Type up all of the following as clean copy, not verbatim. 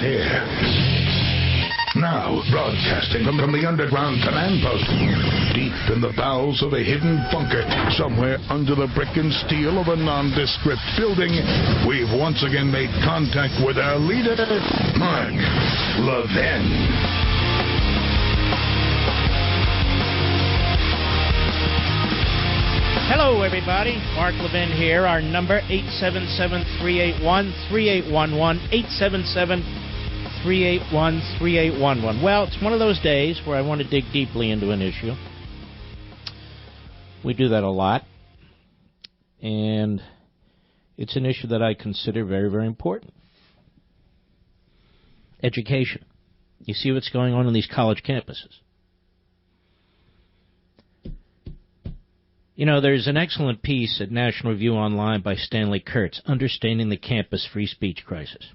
here. Now, broadcasting from the underground command post, deep in the bowels of a hidden bunker, somewhere under the brick and steel of a nondescript building, we've once again made contact with our leader, Mark Levin. Hello, everybody. Mark Levin here. Our number, 877-381-3811, 877-381-3811. Well, it's one of those days where I want to dig deeply into an issue. We do that a lot. And it's an issue that I consider very, very important. Education. You see what's going on in these college campuses. You know, there's an excellent piece at National Review Online by Stanley Kurtz, Understanding the Campus Free Speech Crisis.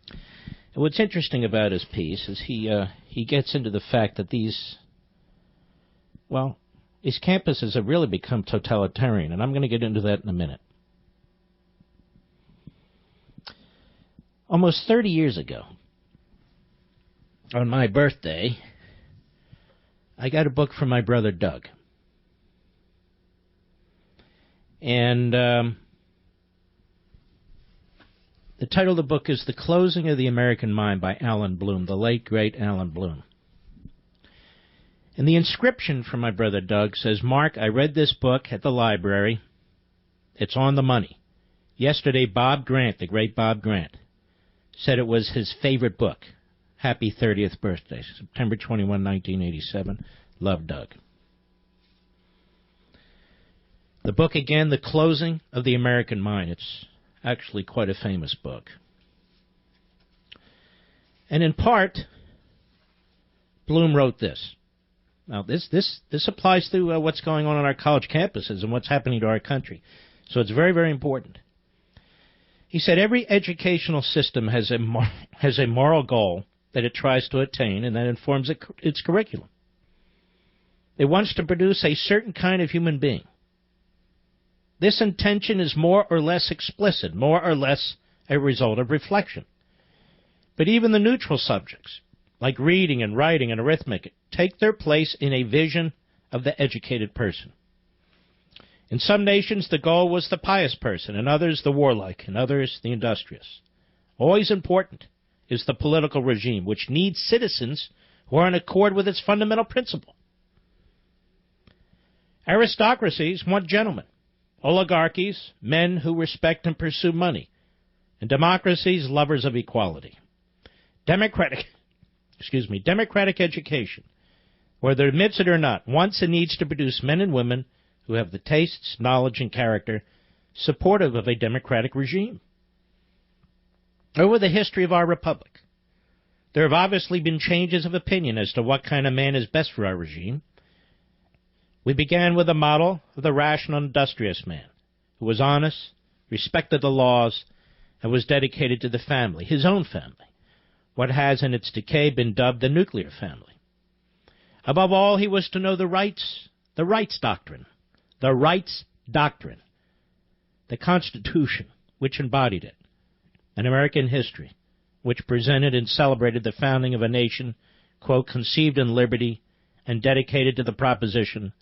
And what's interesting about his piece is he gets into the fact that these campuses have really become totalitarian, and I'm going to get into that in a minute. Almost 30 years ago, on my birthday, I got a book from my brother Doug. And the title of the book is The Closing of the American Mind by Alan Bloom, the late, great Alan Bloom. And the inscription from my brother Doug says, Mark, I read this book at the library. It's on the money. Yesterday, Bob Grant, the great Bob Grant, said it was his favorite book. Happy 30th birthday, September 21, 1987. Love, Doug. The book, again, The Closing of the American Mind. It's actually quite a famous book. And in part, Bloom wrote this. Now, this applies to what's going on our college campuses and what's happening to our country. So it's very, very important. He said, every educational system has a moral goal that it tries to attain, and that informs its curriculum. It wants to produce a certain kind of human being. This intention is more or less explicit, more or less a result of reflection. But even the neutral subjects, like reading and writing and arithmetic, take their place in a vision of the educated person. In some nations, the goal was the pious person, in others, the warlike, in others, the industrious. Always important is the political regime, which needs citizens who are in accord with its fundamental principle. Aristocracies want gentlemen. Oligarchies, men who respect and pursue money. And democracies, lovers of equality. Democratic education, whether admits it or not, wants and needs to produce men and women who have the tastes, knowledge, and character supportive of a democratic regime. Over the history of our republic, there have obviously been changes of opinion as to what kind of man is best for our regime. We began with a model of the rational, industrious man, who was honest, respected the laws, and was dedicated to the family, his own family, what has in its decay been dubbed the nuclear family. Above all, he was to know the rights doctrine, the Constitution, which embodied it, and American history, which presented and celebrated the founding of a nation, quote, conceived in liberty and dedicated to the proposition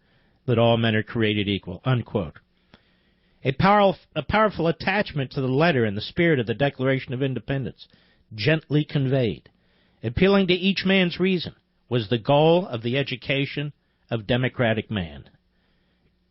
that all men are created equal, unquote. A powerful attachment to the letter and the spirit of the Declaration of Independence, gently conveyed, appealing to each man's reason, was the goal of the education of democratic man.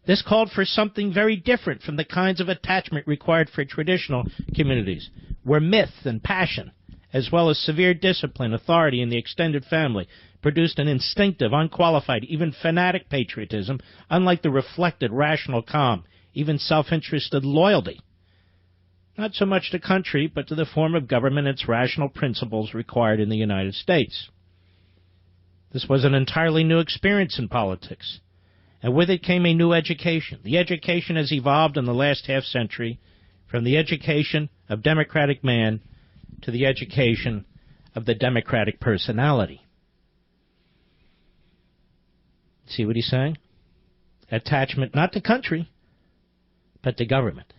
This called for something very different from the kinds of attachment required for traditional communities, where myth and passion, as well as severe discipline, authority, and the extended family produced an instinctive, unqualified, even fanatic patriotism, unlike the reflected, rational, calm, even self-interested loyalty. Not so much to country, but to the form of government and its rational principles required in the United States. This was an entirely new experience in politics, and with it came a new education. The education has evolved in the last half-century from the education of democratic man to the education of the democratic personality. See what he's saying? Attachment not to country, but to government.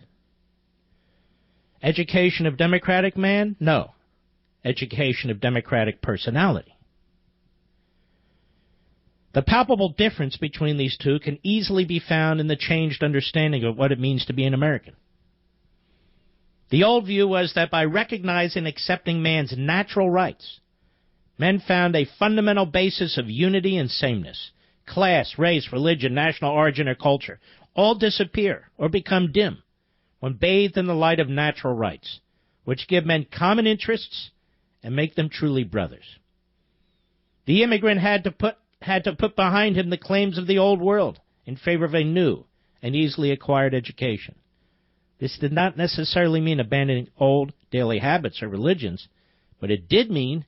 Education of democratic man? No. Education of democratic personality. The palpable difference between these two can easily be found in the changed understanding of what it means to be an American. The old view was that by recognizing and accepting man's natural rights, men found a fundamental basis of unity and sameness. Class, race, religion, national origin, or culture all disappear or become dim when bathed in the light of natural rights, which give men common interests and make them truly brothers. The immigrant had to put behind him the claims of the old world in favor of a new and easily acquired education. This did not necessarily mean abandoning old daily habits or religions, but it did mean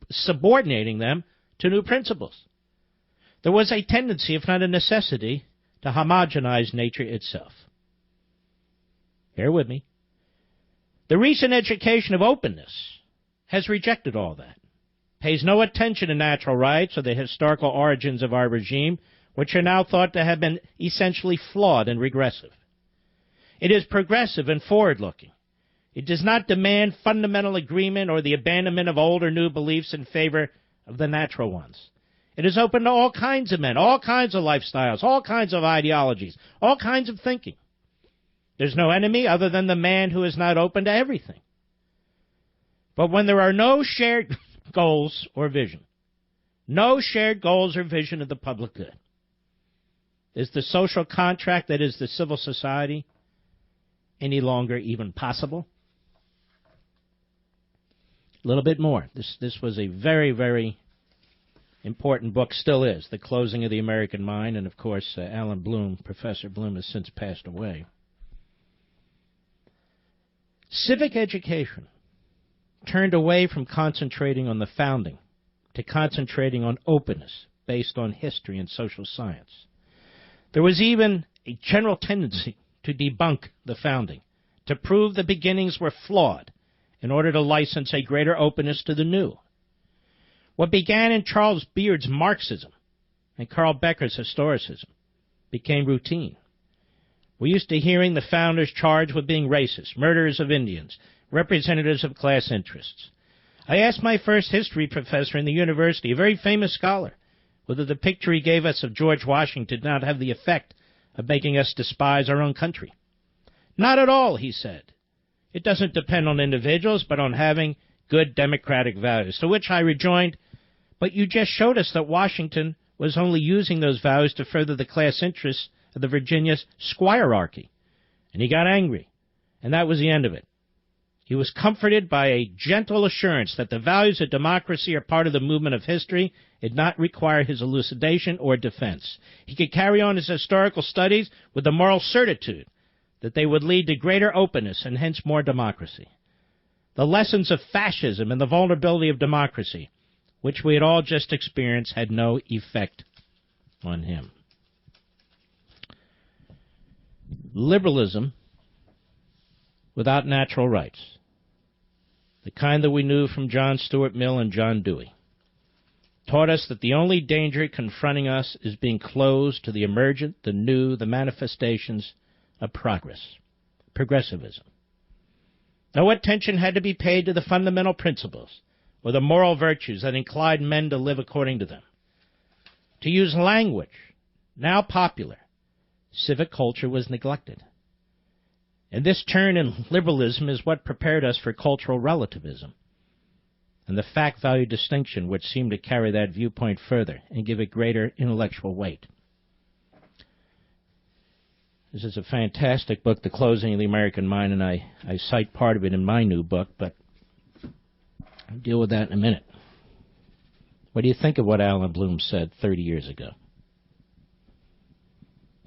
subordinating them to new principles. There was a tendency, if not a necessity, to homogenize nature itself. Bear with me. The recent education of openness has rejected all that, pays no attention to natural rights or the historical origins of our regime, which are now thought to have been essentially flawed and regressive. It is progressive and forward-looking. It does not demand fundamental agreement or the abandonment of old or new beliefs in favor of the natural ones. It is open to all kinds of men, all kinds of lifestyles, all kinds of ideologies, all kinds of thinking. There's no enemy other than the man who is not open to everything. But when there are no shared goals or vision, no shared goals or vision of the public good, is the social contract that is the civil society any longer even possible? A little bit more. This was a very, very important book, still is, The Closing of the American Mind, and of course Alan Bloom, Professor Bloom, has since passed away. Civic education turned away from concentrating on the founding to concentrating on openness based on history and social science. There was even a general tendency to debunk the founding, to prove the beginnings were flawed in order to license a greater openness to the new. What began in Charles Beard's Marxism and Carl Becker's historicism became routine. We're used to hearing the founders charged with being racist, murderers of Indians, representatives of class interests. I asked my first history professor in the university, a very famous scholar, whether the picture he gave us of George Washington did not have the effect of making us despise our own country. Not at all, he said. It doesn't depend on individuals, but on having good democratic values. To which I rejoined, but you just showed us that Washington was only using those values to further the class interests of the Virginia's squirearchy. And he got angry, and that was the end of it. He was comforted by a gentle assurance that the values of democracy are part of the movement of history. It did not require his elucidation or defense. He could carry on his historical studies with the moral certitude that they would lead to greater openness and hence more democracy. The lessons of fascism and the vulnerability of democracy, which we had all just experienced, had no effect on him. Liberalism without natural rights, the kind that we knew from John Stuart Mill and John Dewey, taught us that the only danger confronting us is being closed to the emergent, the new, the manifestations of progressivism. No attention had to be paid to the fundamental principles or the moral virtues that inclined men to live according to them. To use language now popular, civic culture was neglected. And this turn in liberalism is what prepared us for cultural relativism and the fact-value distinction which seemed to carry that viewpoint further and give it greater intellectual weight. This is a fantastic book, The Closing of the American Mind, and I cite part of it in my new book, but I'll deal with that in a minute. What do you think of what Alan Bloom said 30 years ago?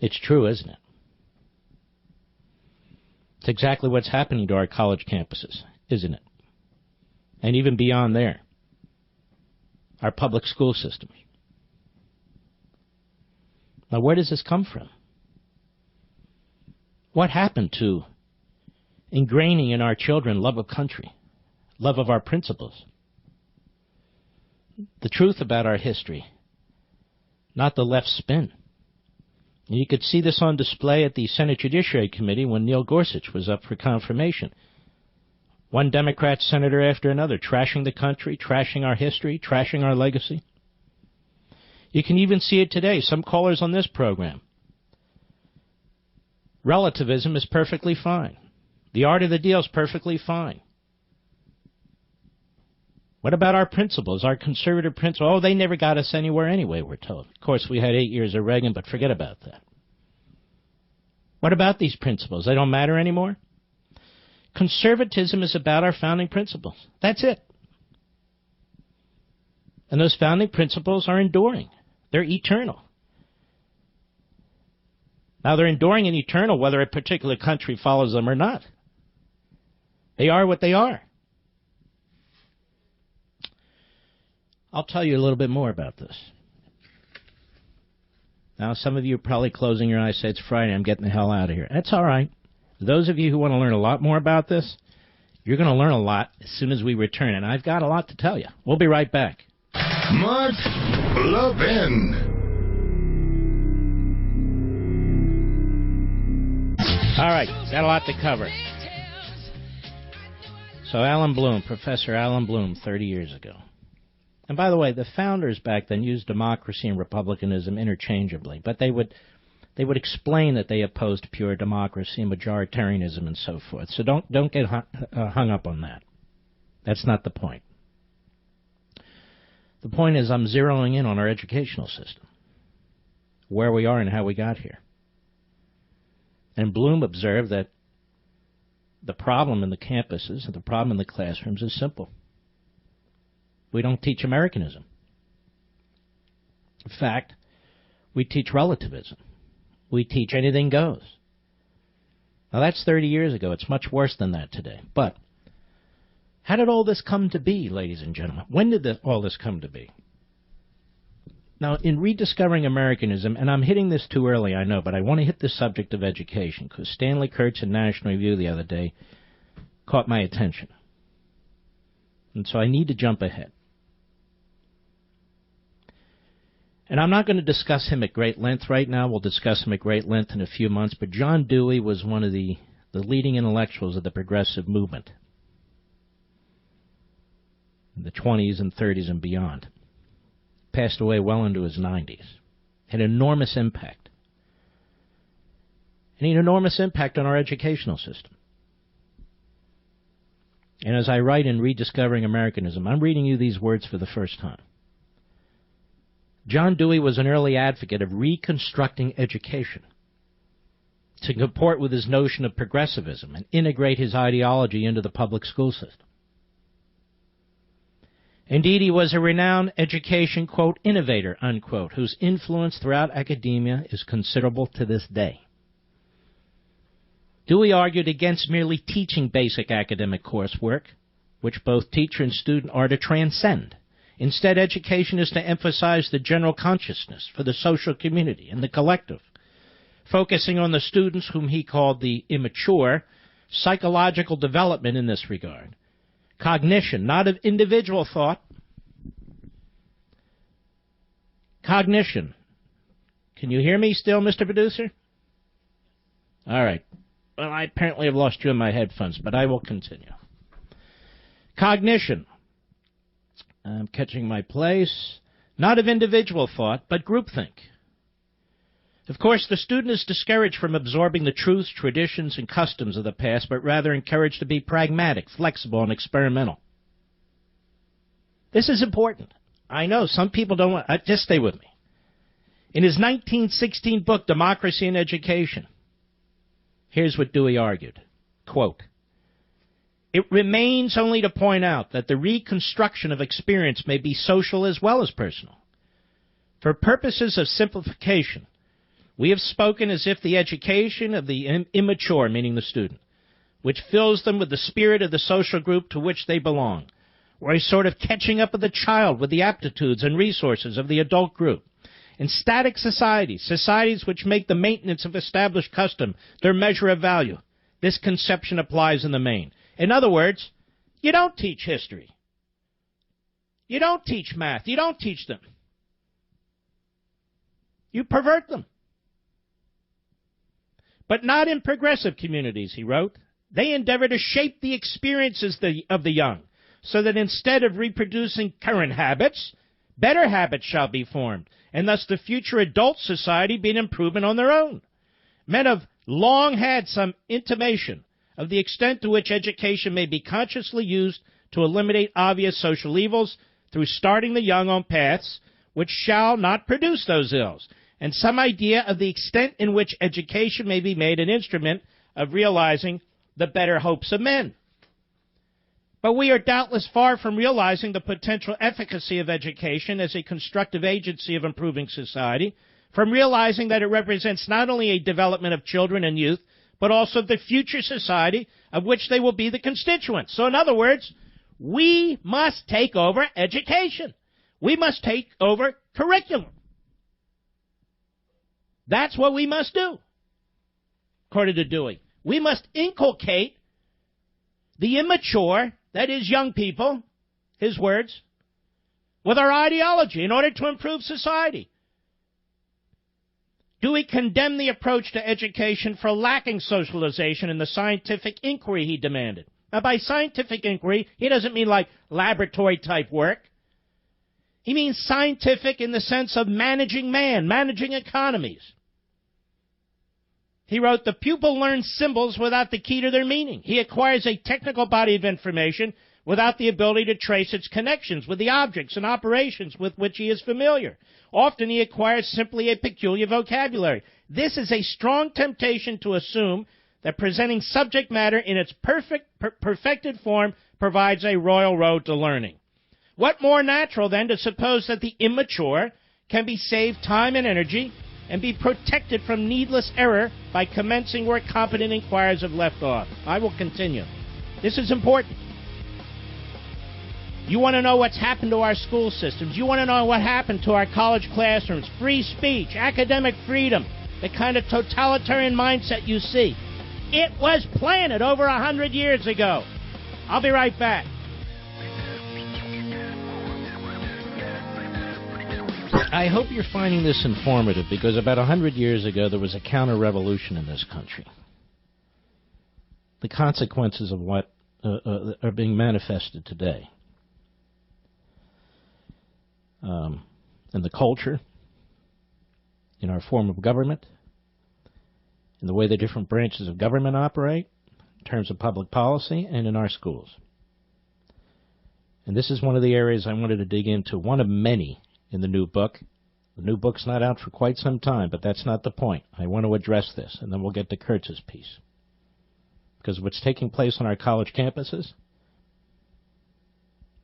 It's true, isn't it? It's exactly what's happening to our college campuses, isn't it? And even beyond there, our public school systems. Now, where does this come from? What happened to ingraining in our children love of country, love of our principles? The truth about our history, not the left spin. And you could see this on display at the Senate Judiciary Committee when Neil Gorsuch was up for confirmation. One Democrat senator after another, trashing the country, trashing our history, trashing our legacy. You can even see it today. Some callers on this program. Relativism is perfectly fine. The art of the deal is perfectly fine. What about our principles, our conservative principles? Oh, they never got us anywhere anyway, we're told. Of course, we had 8 years of Reagan, but forget about that. What about these principles? They don't matter anymore? Conservatism is about our founding principles. That's it. And those founding principles are enduring. They're eternal. Now, they're enduring and eternal whether a particular country follows them or not. They are what they are. I'll tell you a little bit more about this. Now, some of you are probably closing your eyes, say, it's Friday, I'm getting the hell out of here. That's all right. Those of you who want to learn a lot more about this, you're going to learn a lot as soon as we return, and I've got a lot to tell you. We'll be right back. Mark Levin. All right, got a lot to cover. So Alan Bloom, Professor Alan Bloom, 30 years ago. And by the way, the founders back then used democracy and republicanism interchangeably, but they would explain that they opposed pure democracy and majoritarianism and so forth. So don't get hung up on that. That's not the point. The point is I'm zeroing in on our educational system, where we are and how we got here. And Bloom observed that the problem in the campuses and the problem in the classrooms is simple. We don't teach Americanism. In fact, we teach relativism. We teach anything goes. Now, that's 30 years ago. It's much worse than that today. But how did all this come to be, ladies and gentlemen? When did all this come to be? Now, in rediscovering Americanism, and I'm hitting this too early, I know, but I want to hit the subject of education, because Stanley Kurtz in National Review the other day caught my attention. And so I need to jump ahead. And I'm not going to discuss him at great length right now. We'll discuss him at great length in a few months. But John Dewey was one of the leading intellectuals of the progressive movement in the 20s and 30s and beyond. Passed away well into his 90s. Had enormous impact. And an enormous impact on our educational system. And as I write in Rediscovering Americanism, I'm reading you these words for the first time. John Dewey was an early advocate of reconstructing education to comport with his notion of progressivism and integrate his ideology into the public school system. Indeed, he was a renowned education, quote, innovator, unquote, whose influence throughout academia is considerable to this day. Dewey argued against merely teaching basic academic coursework, which both teacher and student are to transcend. Instead, education is to emphasize the general consciousness for the social community and the collective, focusing on the students whom he called the immature, psychological development in this regard. Cognition, not of individual thought. Cognition. Can you hear me still, Mr. Producer? All right. Well, I apparently have lost you in my headphones, but I will continue. Cognition. I'm catching my place. Not of individual thought, but groupthink. Of course, the student is discouraged from absorbing the truths, traditions, and customs of the past, but rather encouraged to be pragmatic, flexible, and experimental. This is important. I know some people don't want... just stay with me. In his 1916 book, Democracy in Education, here's what Dewey argued. Quote, "It remains only to point out that the reconstruction of experience may be social as well as personal. For purposes of simplification, we have spoken as if the education of the immature, meaning the student, which fills them with the spirit of the social group to which they belong, or a sort of catching up of the child with the aptitudes and resources of the adult group. In static societies, societies which make the maintenance of established custom their measure of value, this conception applies in the main. In other words, you don't teach history. You don't teach math. You don't teach them. You pervert them. But not in progressive communities," he wrote. they endeavor to shape the experiences of the young, so that instead of reproducing current habits, better habits shall be formed, and thus the future adult society be an improvement on their own. Men have long had some intimation of the extent to which education may be consciously used to eliminate obvious social evils through starting the young on paths which shall not produce those ills, and some idea of the extent in which education may be made an instrument of realizing the better hopes of men. But we are doubtless far from realizing the potential efficacy of education as a constructive agency of improving society, from realizing that it represents not only a development of children and youth, but also the future society of which they will be the constituents. So in other words, we must take over education. We must take over curriculum. That's what we must do, according to Dewey. We must inculcate the immature, that is young people, his words, with our ideology in order to improve society. Dewey condemned the approach to education for lacking socialization and the scientific inquiry he demanded. Now, by scientific inquiry, he doesn't mean like laboratory-type work. He means scientific in the sense of managing man, managing economies. He wrote, the pupil learns symbols without the key to their meaning. He acquires a technical body of information without the ability to trace its connections with the objects and operations with which he is familiar. Often he acquires simply a peculiar vocabulary. This is a strong temptation to assume that presenting subject matter in its perfected form provides a royal road to learning. What more natural, then, to suppose that the immature can be saved time and energy and be protected from needless error by commencing where competent inquirers have left off. I will continue. This is important. You want to know what's happened to our school systems. You want to know what happened to our college classrooms. Free speech, academic freedom, the kind of totalitarian mindset you see. It was planted over 100 years ago. I'll be right back. I hope you're finding this informative, because about 100 years ago there was a counter-revolution in this country. The consequences of what are being manifested today. In the culture, in our form of government, in the way the different branches of government operate, in terms of public policy, and in our schools. And this is one of the areas I wanted to dig into, one of many in the new book. The new book's not out for quite some time, but that's not the point. I want to address this, and then we'll get to Kurtz's piece. Because what's taking place on our college campuses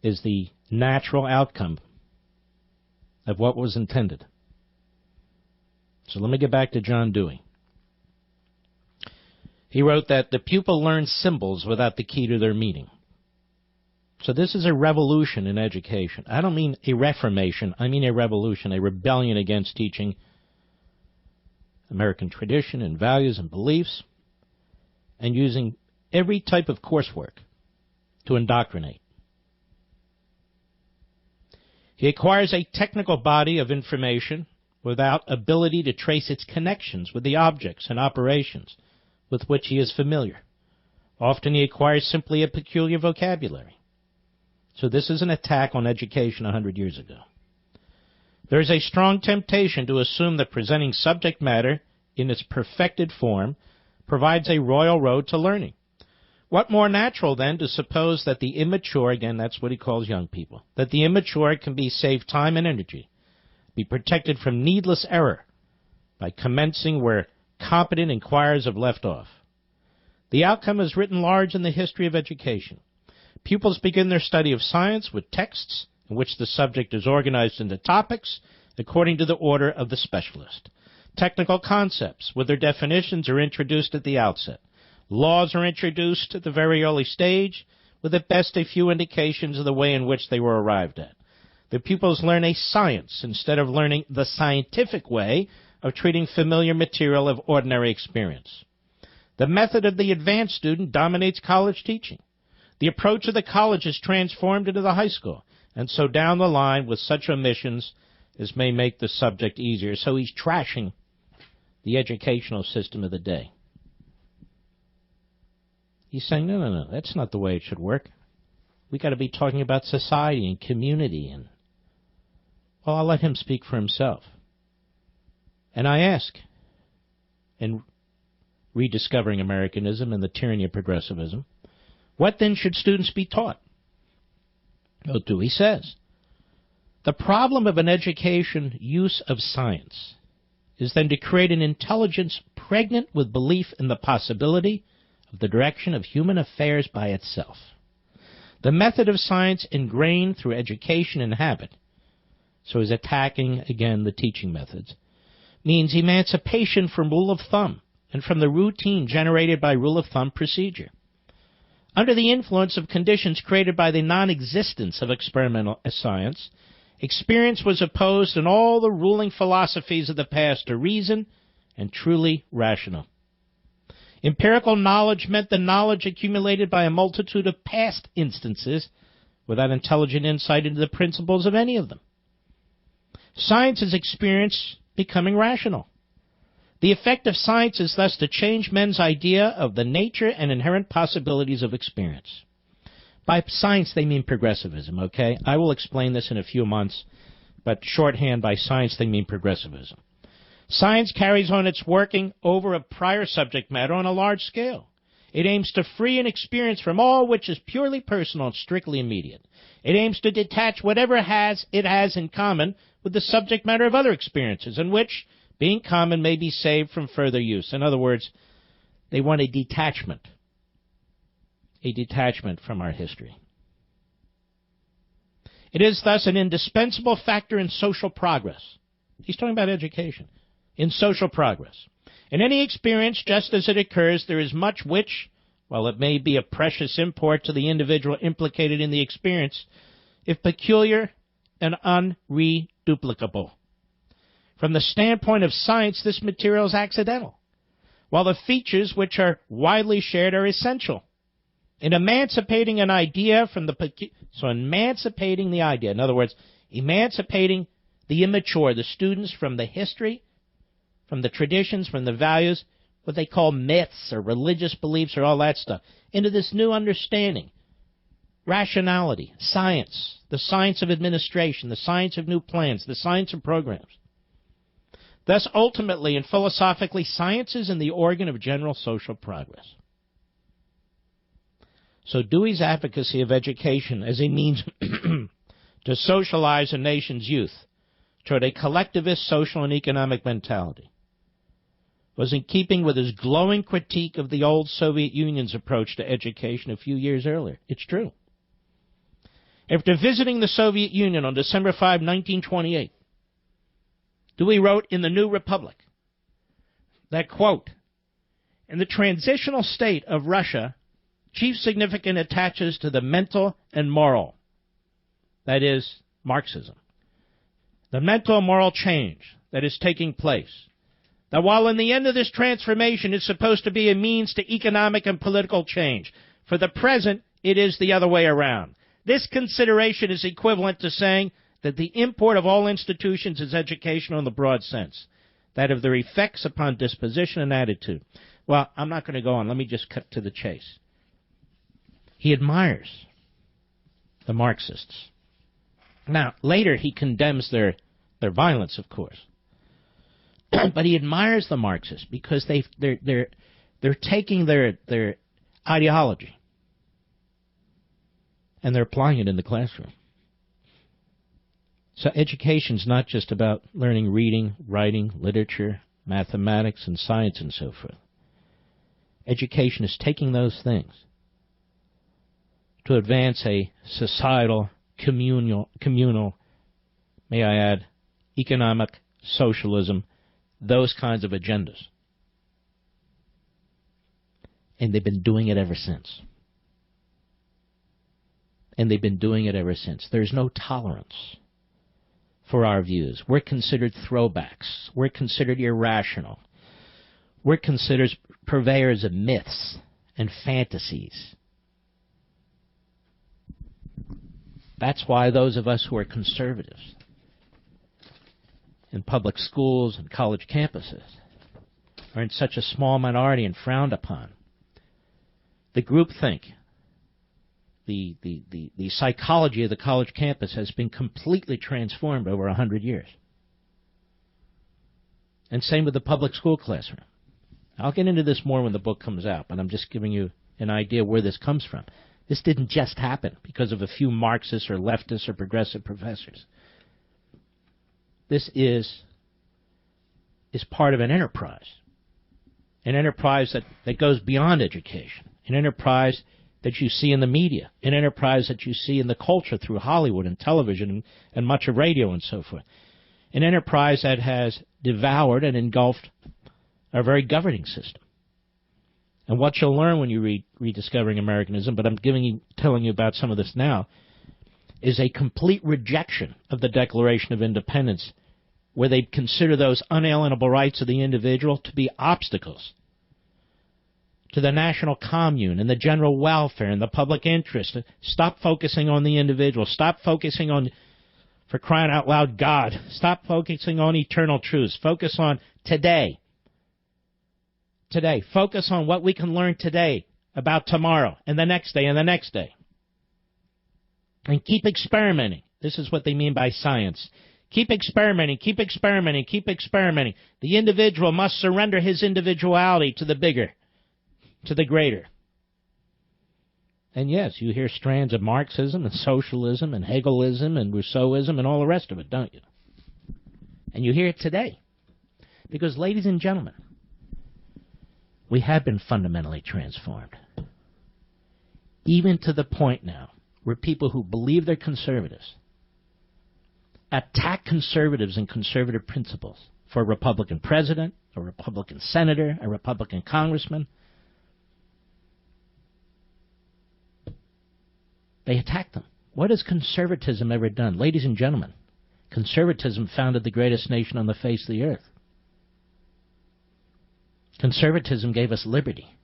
is the natural outcome of what was intended. So let me get back to John Dewey. He wrote that the pupil learns symbols without the key to their meaning. So this is a revolution in education. I don't mean a reformation. I mean a revolution, a rebellion against teaching American tradition and values and beliefs, and using every type of coursework to indoctrinate. He acquires a technical body of information without ability to trace its connections with the objects and operations with which he is familiar. Often he acquires simply a peculiar vocabulary. So this is an attack on education 100 years ago. There is a strong temptation to assume that presenting subject matter in its perfected form provides a royal road to learning. What more natural, then, to suppose that the immature, again, that's what he calls young people, that the immature can be saved time and energy, be protected from needless error by commencing where competent inquirers have left off. The outcome is written large in the history of education. Pupils begin their study of science with texts in which the subject is organized into topics according to the order of the specialist. Technical concepts with their definitions are introduced at the outset. Laws are introduced at the very early stage, with at best a few indications of the way in which they were arrived at. The pupils learn a science instead of learning the scientific way of treating familiar material of ordinary experience. The method of the advanced student dominates college teaching. The approach of the college is transformed into the high school, and so down the line with such omissions as may make the subject easier. So he's trashing the educational system of the day. He's saying, no, that's not the way it should work. We got to be talking about society and community. And well, I'll let him speak for himself. And I ask, in Rediscovering Americanism and the Tyranny of Progressivism, what then should students be taught? Well, Dewey says, the problem of an education use of science is then to create an intelligence pregnant with belief in the possibility of the direction of human affairs by itself. The method of science ingrained through education and habit, so he's attacking, again, the teaching methods, means emancipation from rule of thumb and from the routine generated by rule of thumb procedure. Under the influence of conditions created by the non-existence of experimental science, experience was opposed in all the ruling philosophies of the past to reason and truly rational. Empirical knowledge meant the knowledge accumulated by a multitude of past instances without intelligent insight into the principles of any of them. Science is experience becoming rational. The effect of science is thus to change men's idea of the nature and inherent possibilities of experience. By science, they mean progressivism, okay? I will explain this in a few months, but shorthand, by science, they mean progressivism. Science carries on its working over a prior subject matter on a large scale. It aims to free an experience from all which is purely personal and strictly immediate. It aims to detach whatever it has in common with the subject matter of other experiences, in which, being common, may be saved from further use. In other words, they want a detachment from our history. It is thus an indispensable factor in social progress. He's talking about education. In social progress. In any experience, just as it occurs, there is much which, while it may be of precious import to the individual implicated in the experience, if peculiar and unreduplicable. From the standpoint of science, this material is accidental, while the features which are widely shared are essential. In emancipating an idea from emancipating the idea, in other words, emancipating the immature, the students, from the history, from the traditions, from the values, what they call myths or religious beliefs or all that stuff, into this new understanding, rationality, science, the science of administration, the science of new plans, the science of programs. Thus, ultimately and philosophically, science is in the organ of general social progress. So Dewey's advocacy of education as a means to socialize a nation's youth toward a collectivist social and economic mentality was in keeping with his glowing critique of the old Soviet Union's approach to education a few years earlier. It's true. After visiting the Soviet Union on December 5, 1928, Dewey wrote in the New Republic that, quote, in the transitional state of Russia, chief significance attaches to the mental and moral, that is, Marxism, the mental and moral change that is taking place. That while in the end of this transformation is supposed to be a means to economic and political change, for the present it is the other way around. This consideration is equivalent to saying that the import of all institutions is educational in the broad sense, that of their effects upon disposition and attitude. Well, I'm not going to go on. Let me just cut to the chase. He admires the Marxists. Now, later he condemns their violence, of course. But he admires the Marxists because they're taking their ideology and they're applying it in the classroom. So education's not just about learning reading, writing, literature, mathematics, and science and so forth. Education is taking those things to advance a societal, communal, may I add, economic, socialism, those kinds of agendas. And they've been doing it ever since. There's no tolerance for our views. We're considered throwbacks. We're considered irrational. We're considered purveyors of myths and fantasies. That's why those of us who are conservatives in public schools and college campuses are in such a small minority and frowned upon. The groupthink, the psychology of the college campus has been completely transformed over 100 years. And same with the public school classroom. I'll get into this more when the book comes out, but I'm just giving you an idea where this comes from. This didn't just happen because of a few Marxists or leftists or progressive professors. This is part of an enterprise that goes beyond education, an enterprise that you see in the media, an enterprise that you see in the culture through Hollywood and television and much of radio and so forth, an enterprise that has devoured and engulfed our very governing system. And what you'll learn when you read Rediscovering Americanism, but I'm telling you about some of this now, is a complete rejection of the Declaration of Independence, where they consider those unalienable rights of the individual to be obstacles to the national commune and the general welfare and the public interest. Stop focusing on the individual. Stop focusing on, for crying out loud, God. Stop focusing on eternal truths. Focus on today. Today. Focus on what we can learn today about tomorrow and the next day and the next day. And keep experimenting. This is what they mean by science. Keep experimenting, keep experimenting, keep experimenting. The individual must surrender his individuality to the bigger, to the greater. And yes, you hear strands of Marxism and socialism and Hegelism and Rousseauism and all the rest of it, don't you? And you hear it today. Because, ladies and gentlemen, we have been fundamentally transformed. Even to the point now where people who believe they're conservatives attack conservatives and conservative principles for a Republican president, a Republican senator, a Republican congressman. They attack them. What has conservatism ever done? Ladies and gentlemen, conservatism founded the greatest nation on the face of the earth. Conservatism gave us liberty.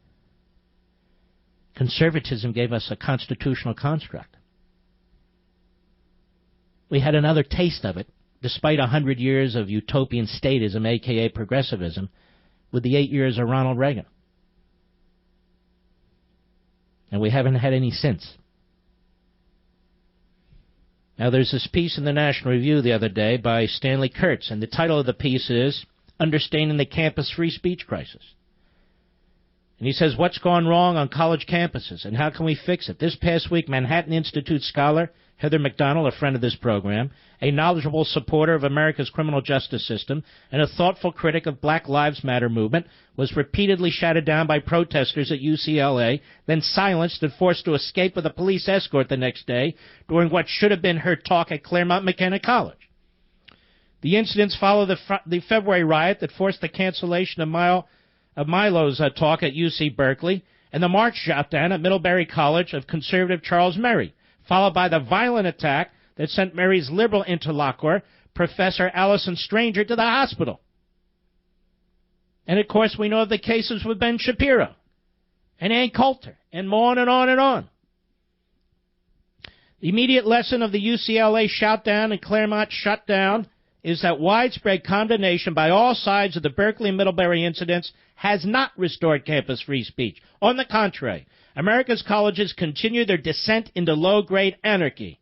Conservatism gave us a constitutional construct. We had another taste of it, despite 100 years of utopian statism, a.k.a. progressivism, with the 8 years of Ronald Reagan. And we haven't had any since. Now, there's this piece in the National Review the other day by Stanley Kurtz, and the title of the piece is Understanding the Campus Free Speech Crisis. And he says, what's gone wrong on college campuses, and how can we fix it? This past week, Manhattan Institute scholar Heather McDonald, a friend of this program, a knowledgeable supporter of America's criminal justice system, and a thoughtful critic of Black Lives Matter movement, was repeatedly shouted down by protesters at UCLA, then silenced and forced to escape with a police escort the next day during what should have been her talk at Claremont McKenna College. The incidents follow the February riot that forced the cancellation of Milo's talk at UC Berkeley and the March shutdown at Middlebury College of conservative Charles Murray, followed by the violent attack that sent Mary's liberal interlocutor, Professor Allison Stranger, to the hospital. And, of course, we know of the cases with Ben Shapiro and Ann Coulter and on and on and on. The immediate lesson of the UCLA shoutdown and Claremont shutdown is that widespread condemnation by all sides of the Berkeley and Middlebury incidents has not restored campus free speech. On the contrary, America's colleges continue their descent into low-grade anarchy.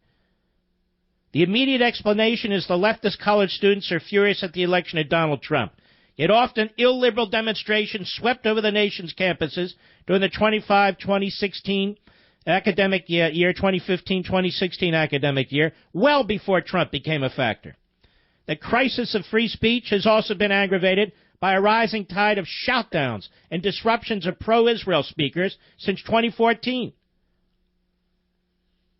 The immediate explanation is the leftist college students are furious at the election of Donald Trump. Yet often illiberal demonstrations swept over the nation's campuses during the 2016 academic year, 2015-2016 academic year, well before Trump became a factor. The crisis of free speech has also been aggravated by a rising tide of shoutdowns and disruptions of pro-Israel speakers since 2014.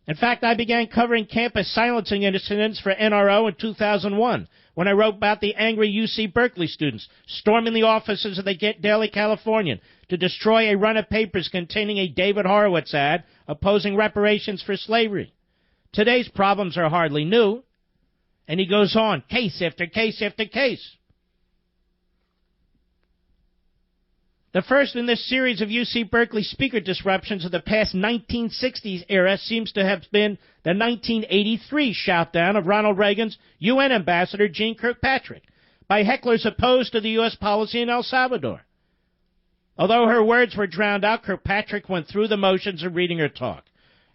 In fact, I began covering campus silencing incidents for NRO in 2001 when I wrote about the angry UC Berkeley students storming the offices of the Daily Californian to destroy a run of papers containing a David Horowitz ad opposing reparations for slavery. Today's problems are hardly new. And he goes on, case after case after case. The first in this series of UC Berkeley speaker disruptions of the past 1960s era seems to have been the 1983 shoutdown of Ronald Reagan's UN ambassador Jeane Kirkpatrick by hecklers opposed to the U.S. policy in El Salvador. Although her words were drowned out, Kirkpatrick went through the motions of reading her talk.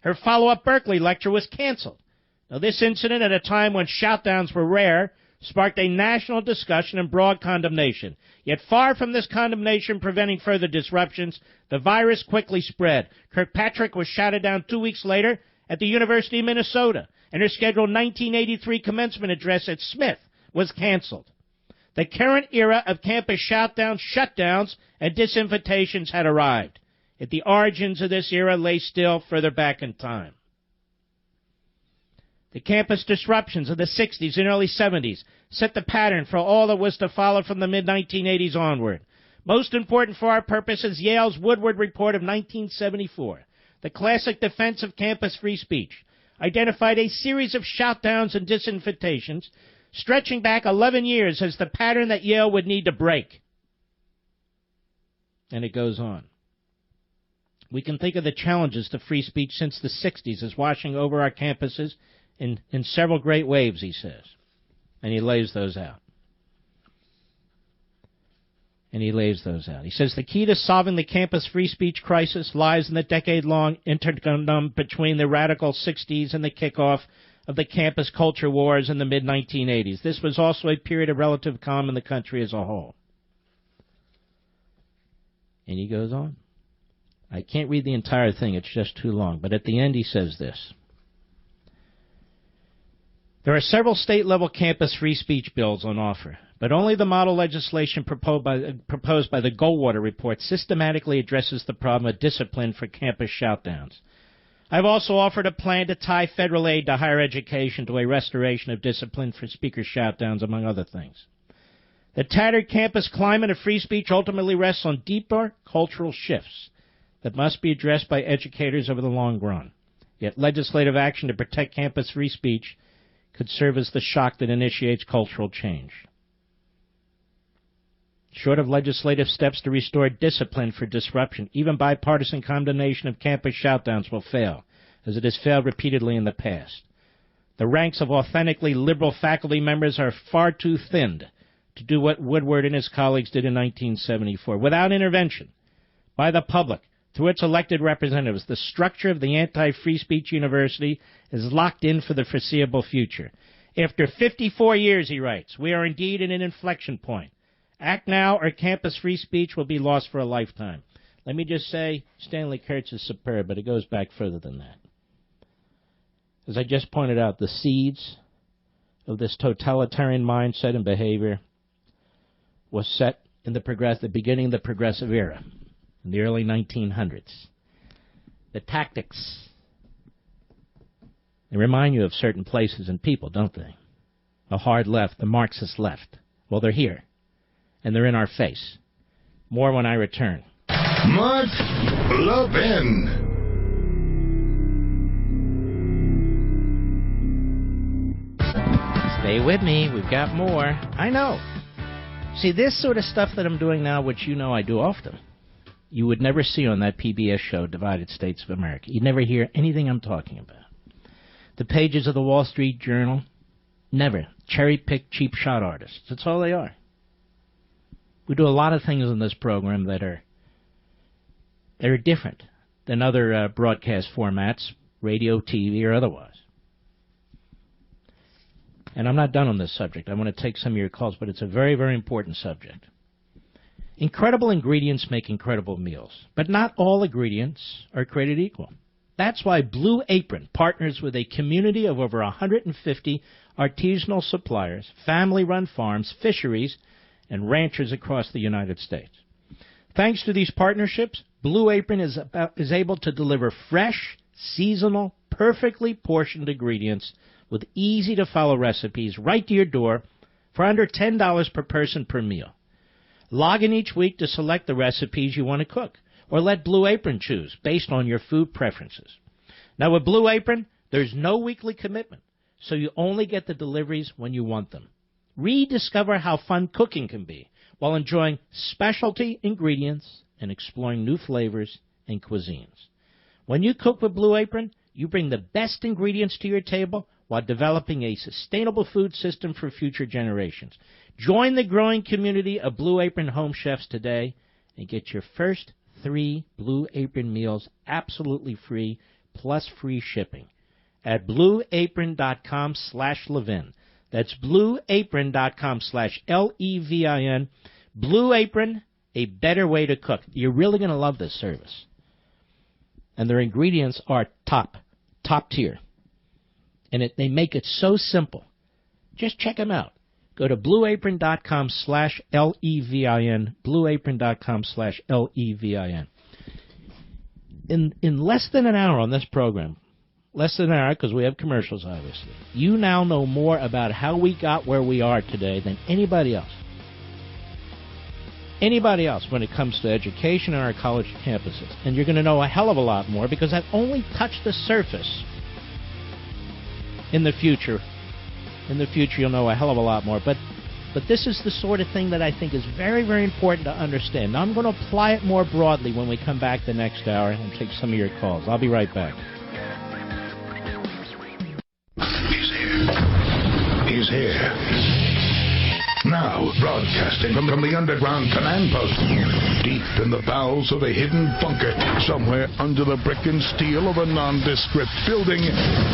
Her follow-up Berkeley lecture was canceled. Now, this incident, at a time when shoutdowns were rare, sparked a national discussion and broad condemnation. Yet far from this condemnation preventing further disruptions, the virus quickly spread. Kirkpatrick was shouted down 2 weeks later at the University of Minnesota, and her scheduled 1983 commencement address at Smith was canceled. The current era of campus shoutdowns, shutdowns, and disinvitations had arrived. Yet the origins of this era lay still further back in time. The campus disruptions of the 60s and early 70s set the pattern for all that was to follow from the mid-1980s onward. Most important for our purposes, Yale's Woodward Report of 1974, the classic defense of campus free speech, identified a series of shoutdowns and disinvitations stretching back 11 years as the pattern that Yale would need to break. And it goes on. We can think of the challenges to free speech since the 60s as washing over our campuses in several great waves, he says. And he lays those out. He says the key to solving the campus free speech crisis lies in the decade-long interconundrum between the radical 60s and the kickoff of the campus culture wars in the mid-1980s. This was also a period of relative calm in the country as a whole. And he goes on. I can't read the entire thing, it's just too long. But at the end he says this. There are several state-level campus free speech bills on offer, but only the model legislation proposed by the Goldwater Report systematically addresses the problem of discipline for campus shoutdowns. I've also offered a plan to tie federal aid to higher education to a restoration of discipline for speaker shoutdowns, among other things. The tattered campus climate of free speech ultimately rests on deeper cultural shifts that must be addressed by educators over the long run. Yet legislative action to protect campus free speech could serve as the shock that initiates cultural change. Short of legislative steps to restore discipline for disruption, even bipartisan condemnation of campus shoutdowns will fail, as it has failed repeatedly in the past. The ranks of authentically liberal faculty members are far too thinned to do what Woodward and his colleagues did in 1974. Without intervention by the public, through its elected representatives, the structure of the anti-free speech university is locked in for the foreseeable future. After 54 years, he writes, we are indeed at an inflection point. Act now or campus free speech will be lost for a lifetime. Let me just say, Stanley Kurtz is superb, but it goes back further than that. As I just pointed out, the seeds of this totalitarian mindset and behavior was set in the beginning of the progressive era, in the early 1900s. The tactics, they remind you of certain places and people, don't they? The hard left, the Marxist left. Well, they're here, and they're in our face. More when I return. Mark Levin. Stay with me. We've got more. I know. See, this sort of stuff that I'm doing now, which you know I do often, you would never see on that PBS show, Divided States of America. You'd never hear anything I'm talking about. The pages of the Wall Street Journal, never. Cherry-picked cheap shot artists. That's all they are. We do a lot of things in this program that are different than other broadcast formats, radio, TV, or otherwise. And I'm not done on this subject. I want to take some of your calls, but it's a very, very important subject. Incredible ingredients make incredible meals, but not all ingredients are created equal. That's why Blue Apron partners with a community of over 150 artisanal suppliers, family-run farms, fisheries, and ranchers across the United States. Thanks to these partnerships, Blue Apron is able to deliver fresh, seasonal, perfectly portioned ingredients with easy-to-follow recipes right to your door for under $10 per person per meal. Log in each week to select the recipes you want to cook, or let Blue Apron choose based on your food preferences. Now, with Blue Apron, there's no weekly commitment, so you only get the deliveries when you want them. Rediscover how fun cooking can be while enjoying specialty ingredients and exploring new flavors and cuisines. When you cook with Blue Apron, you bring the best ingredients to your table while developing a sustainable food system for future generations. Join the growing community of Blue Apron home chefs today and get your first 3 Blue Apron meals absolutely free, plus free shipping at blueapron.com/Levin. That's blueapron.com/Levin. Blue Apron, a better way to cook. You're really going to love this service. And their ingredients are top tier. And they make it so simple. Just check them out. Go to blueapron.com/Levin, blueapron.com/Levin. In less than an hour on this program, less than an hour because we have commercials, obviously, you now know more about how we got where we are today than anybody else. Anybody else when it comes to education on our college campuses. And you're going to know a hell of a lot more because I've only touched the surface. In the future, you'll know a hell of a lot more. But this is the sort of thing that I think is very, very important to understand. Now, I'm going to apply it more broadly when we come back the next hour and take some of your calls. I'll be right back. He's here. Now, broadcasting from the underground command post, deep in the bowels of a hidden bunker, somewhere under the brick and steel of a nondescript building,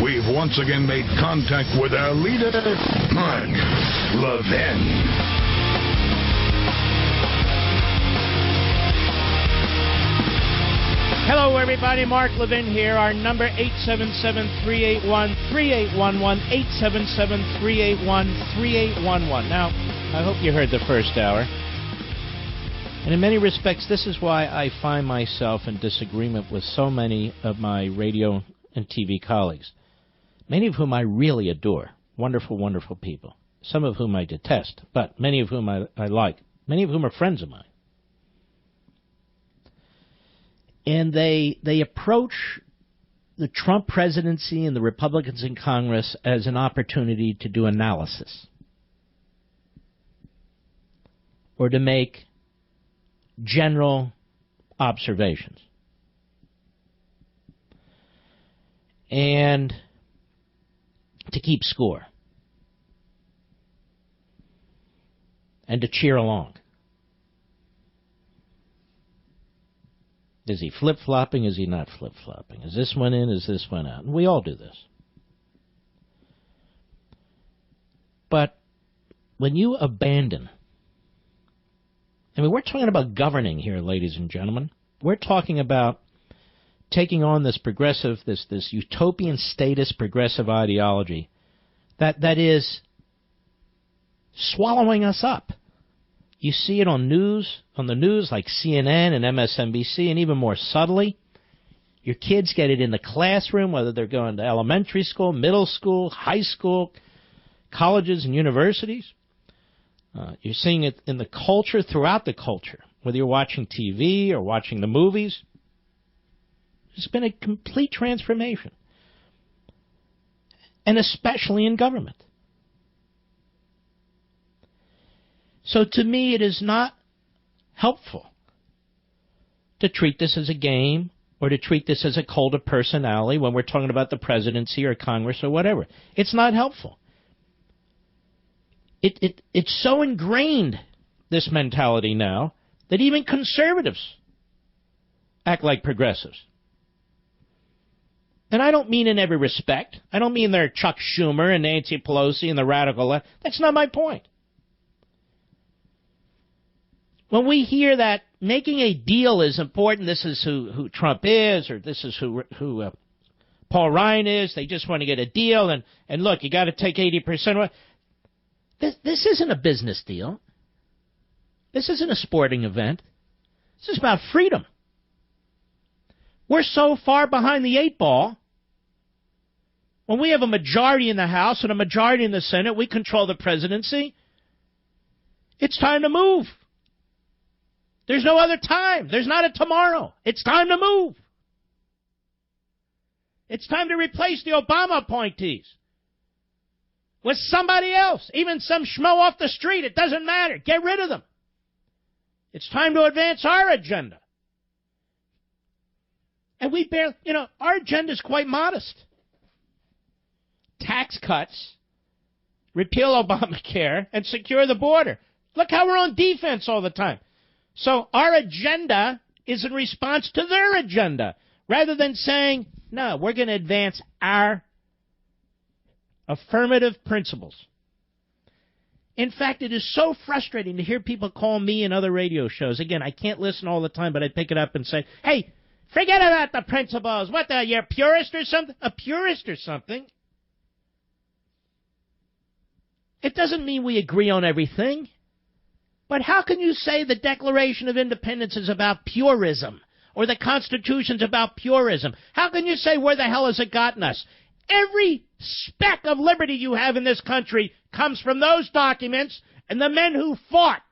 we've once again made contact with our leader, Mark Levin. Hello, everybody. Mark Levin here. Our number, 877-381-3811, 877-381-3811. Now, I hope you heard the first hour. And in many respects, this is why I find myself in disagreement with so many of my radio and TV colleagues, many of whom I really adore. Wonderful, wonderful people. Some of whom I detest, but many of whom I like. Many of whom are friends of mine. And they approach the Trump presidency and the Republicans in Congress as an opportunity to do analysis or to make general observations. And to keep score. And to cheer along. Is he flip-flopping? Is he not flip-flopping? Is this one in? Is this one out? And we all do this. But when you abandon, I mean, we're talking about governing here, ladies and gentlemen. We're talking about taking on this progressive, this utopian statist progressive ideology that is swallowing us up. You see it on the news like CNN and MSNBC, and even more subtly. Your kids get it in the classroom, whether they're going to elementary school, middle school, high school, colleges and universities. You're seeing it in the culture, throughout the culture, whether you're watching TV or watching the movies. It's been a complete transformation, and especially in government. So to me, it is not helpful to treat this as a game or to treat this as a cult of personality when we're talking about the presidency or Congress or whatever. It's not helpful. It's so ingrained, this mentality now, that even conservatives act like progressives. And I don't mean in every respect. I don't mean they're Chuck Schumer and Nancy Pelosi and the radical left. That's not my point. When we hear that making a deal is important, this is who Trump is, or this is who Paul Ryan is, they just want to get a deal, and look, you got to take 80%. This isn't a business deal. This isn't a sporting event. This is about freedom. We're so far behind the 8 ball. When we have a majority in the House and a majority in the Senate, we control the presidency. It's time to move. There's no other time. There's not a tomorrow. It's time to move. It's time to replace the Obama appointees with somebody else, even some schmo off the street. It doesn't matter. Get rid of them. It's time to advance our agenda. And we barely, our agenda is quite modest. Tax cuts, repeal Obamacare, and secure the border. Look how we're on defense all the time. So our agenda is in response to their agenda, rather than saying, no, we're going to advance our affirmative principles. In fact, it is so frustrating to hear people call me and other radio shows. Again, I can't listen all the time, but I pick it up and say, hey, forget about the principles. What, you're a purist or something? A purist or something? It doesn't mean we agree on everything. But how can you say the Declaration of Independence is about purism or the Constitution's about purism? How can you say where the hell has it gotten us? Every speck of liberty you have in this country comes from those documents and the men who fought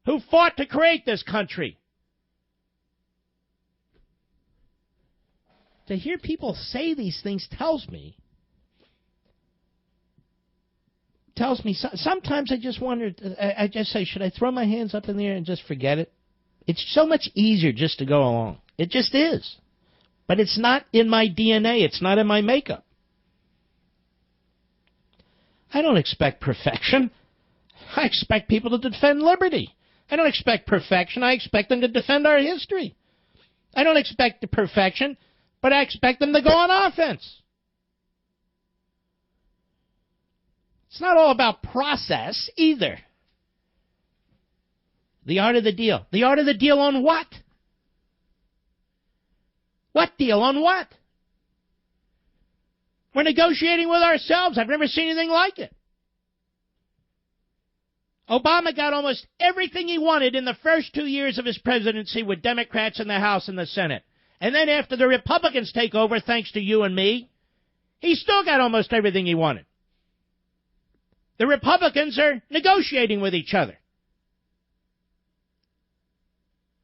to create this country. To hear people say these things tells me sometimes I just wonder, I just say, should I throw my hands up in the air and just forget it? It's so much easier just to go along. It just is. But it's not in my DNA. It's not in my makeup. I don't expect perfection. I expect people to defend liberty. I don't expect perfection. I expect them to defend our history. I don't expect the perfection, but I expect them to go on offense. It's not all about process either. The art of the deal. The art of the deal on what? What deal on what? We're negotiating with ourselves. I've never seen anything like it. Obama got almost everything he wanted in the first 2 years of his presidency with Democrats in the House and the Senate. And then after the Republicans take over, thanks to you and me, he still got almost everything he wanted. The Republicans are negotiating with each other.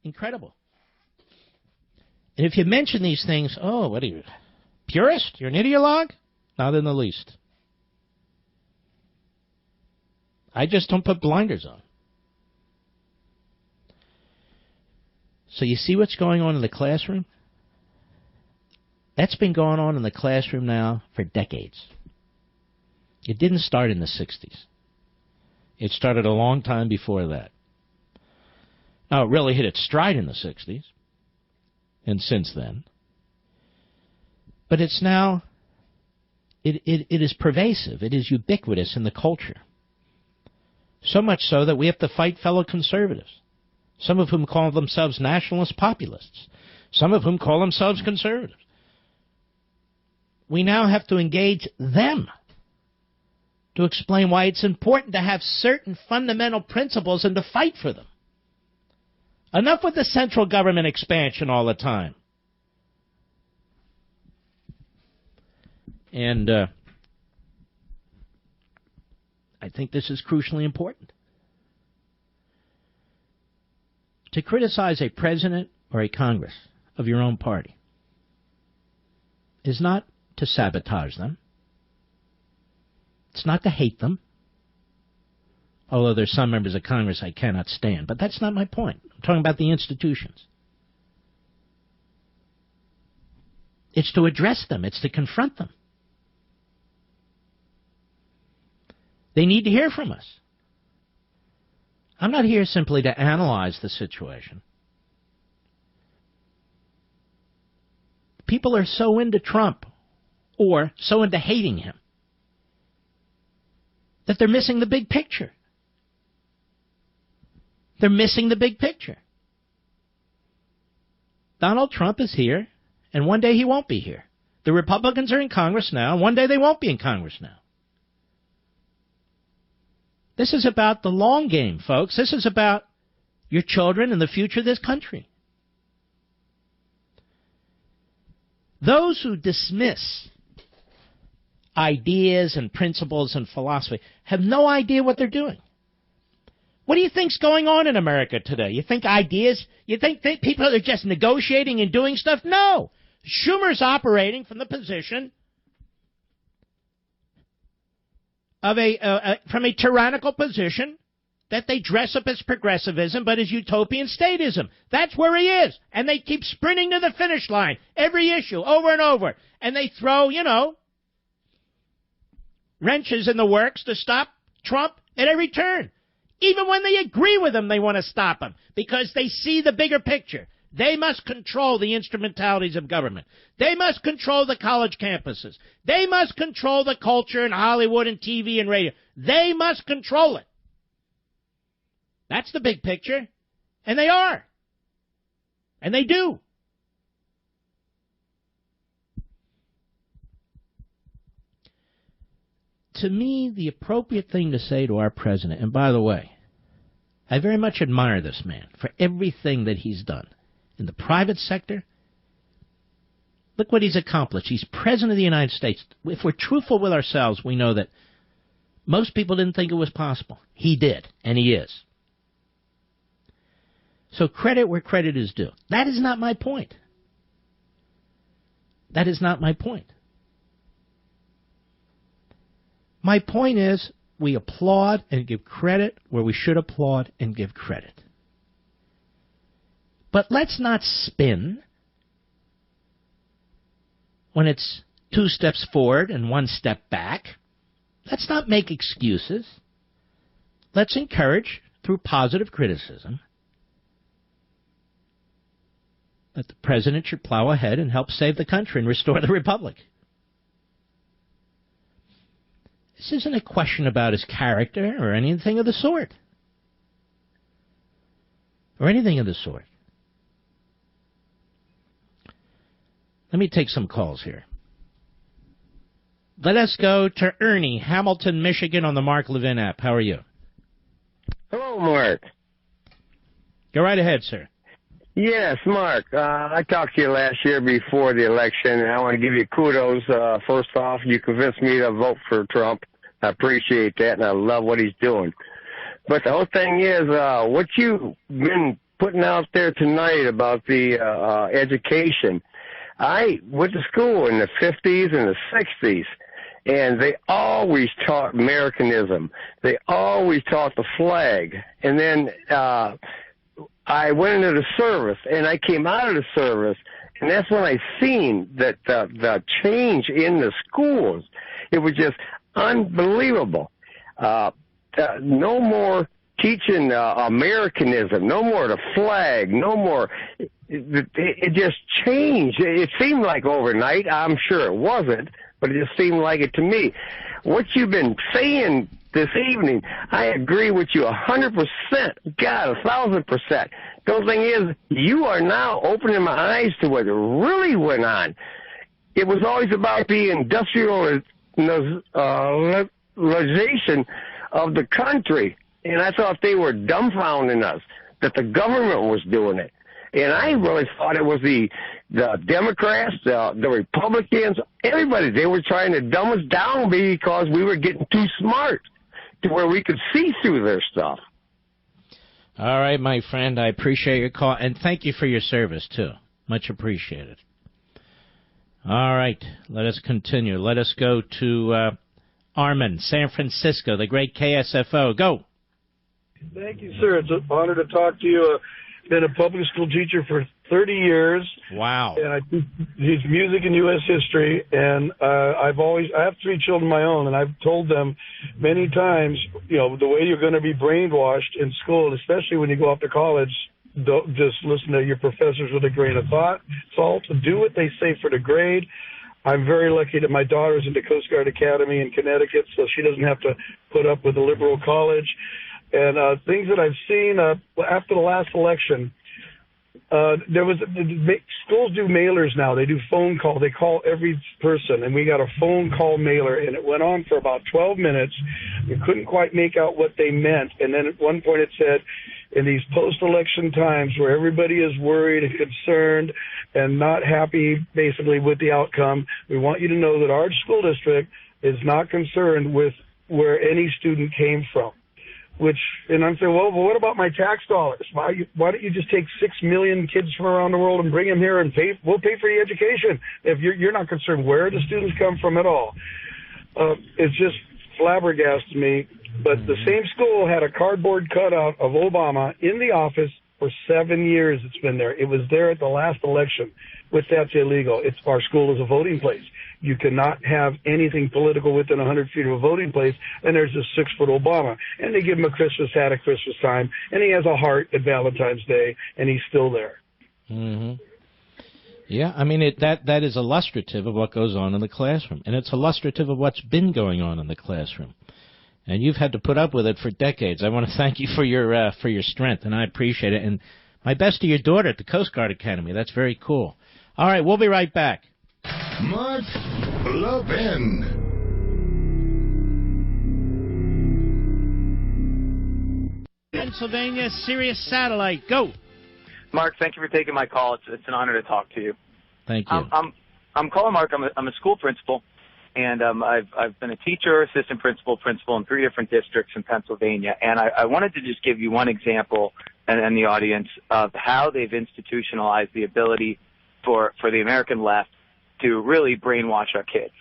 Incredible. And if you mention these things, oh, what are you, purist? You're an ideologue? Not in the least. I just don't put blinders on. So you see what's going on in the classroom? That's been going on in the classroom now for decades. It didn't start in the 60s. It started a long time before that. Now, it really hit its stride in the 60s, and since then. But it's now, it is pervasive. It is ubiquitous in the culture. So much so that we have to fight fellow conservatives, some of whom call themselves nationalist populists, some of whom call themselves conservatives. We now have to engage them to explain why it's important to have certain fundamental principles and to fight for them. Enough with the central government expansion all the time. And I think this is crucially important. To criticize a president or a Congress of your own party is not to sabotage them. It's not to hate them, although there's some members of Congress I cannot stand. But that's not my point. I'm talking about the institutions. It's to address them. It's to confront them. They need to hear from us. I'm not here simply to analyze the situation. People are so into Trump or so into hating him that they're missing the big picture. They're missing the big picture. Donald Trump is here, and one day he won't be here. The Republicans are in Congress now, and one day they won't be in Congress now. This is about the long game, folks. This is about your children and the future of this country. Those who dismiss ideas and principles and philosophy have no idea what they're doing. What do you think's going on in America today? You think ideas? You think people are just negotiating and doing stuff? No. Schumer's operating from the position of from a tyrannical position that they dress up as progressivism but as utopian statism. That's where he is. And they keep sprinting to the finish line. Every issue, over and over. And they throw, wrenches in the works to stop Trump at every turn. Even when they agree with him, they want to stop him because they see the bigger picture. They must control the instrumentalities of government. They must control the college campuses. They must control the culture in Hollywood and TV and radio. They must control it. That's the big picture. And they are. And they do. To me, the appropriate thing to say to our president, and by the way, I very much admire this man for everything that he's done. In the private sector, look what he's accomplished. He's president of the United States. If we're truthful with ourselves, we know that most people didn't think it was possible. He did, and he is. So credit where credit is due. That is not my point. That is not my point. My point is we applaud and give credit where we should applaud and give credit. But let's not spin when it's 2 steps forward and 1 step back. Let's not make excuses. Let's encourage, through positive criticism, that the president should plow ahead and help save the country and restore the republic. This isn't a question about his character or anything of the sort. Let me take some calls here. Let us go to Ernie, Hamilton, Michigan, on the Mark Levin app. How are you? Hello, Mark. Go right ahead, sir. Yes, Mark. I talked to you last year before the election, and I want to give you kudos. First off, you convinced me to vote for Trump. I appreciate that, and I love what he's doing. But the whole thing is, what you've been putting out there tonight about the education, I went to school in the 50s and the 60s, and they always taught Americanism. They always taught the flag. And then I went into the service, and I came out of the service, and that's when I seen that the change in the schools. It was just unbelievable. No more teaching Americanism, no more the flag, no more. It just changed. It seemed like overnight. I'm sure it wasn't, but it just seemed like it to me. What you've been saying this evening, I agree with you 100%. God, 1,000%. The whole thing is, you are now opening my eyes to what really went on. It was always about the industrialization of the country, and I thought they were dumbfounding us, that the government was doing it. And I really thought it was the Democrats, the Republicans, everybody. They were trying to dumb us down because we were getting too smart to where we could see through their stuff. All right, my friend, I appreciate your call, and thank you for your service, too. Much appreciated. All right, let us continue. Let us go to Armin, San Francisco, the great KSFO. Go. Thank you, sir. It's an honor to talk to you. Been a public school teacher for 30 years. Wow. And I teach music and U.S. history. And I have 3 children of my own, and I've told them many times, the way you're going to be brainwashed in school, especially when you go off to college, don't just listen to your professors with a grain of salt. Do what they say for the grade. I'm very lucky that my daughter's in the Coast Guard Academy in Connecticut, so she doesn't have to put up with a liberal college. And things that I've seen after the last election, schools do mailers now. They do phone call. They call every person, and we got a phone call mailer, and it went on for about 12 minutes. We couldn't quite make out what they meant, and then at one point it said, in these post-election times where everybody is worried and concerned and not happy basically with the outcome, we want you to know that our school district is not concerned with where any student came from. And I'm saying, well, what about my tax dollars? Why don't you just take 6 million kids from around the world and bring them here and we'll pay for the education if you're not concerned where the students come from at all. It's just flabbergasted me. But the same school had a cardboard cutout of Obama in the office For 7 years it's been there. It was there at the last election. With that's illegal. Our school is a voting place. You cannot have anything political within 100 feet of a voting place, and there's a 6-foot Obama. And they give him a Christmas hat at Christmas time, and he has a heart at Valentine's Day, and he's still there. Mm-hmm. Yeah, I mean, that is illustrative of what goes on in the classroom, and it's illustrative of what's been going on in the classroom. And you've had to put up with it for decades. I want to thank you for your strength, and I appreciate it. And my best to your daughter at the Coast Guard Academy. That's very cool. All right, we'll be right back. Mark Levin. Pennsylvania Sirius Satellite, go. Mark, thank you for taking my call. It's an honor to talk to you. Thank you. I'm calling Mark. I'm a school principal, and I've been a teacher, assistant principal, principal in 3 different districts in Pennsylvania. And I wanted to just give you one example and the audience of how they've institutionalized the ability for the American left to really brainwash our kids.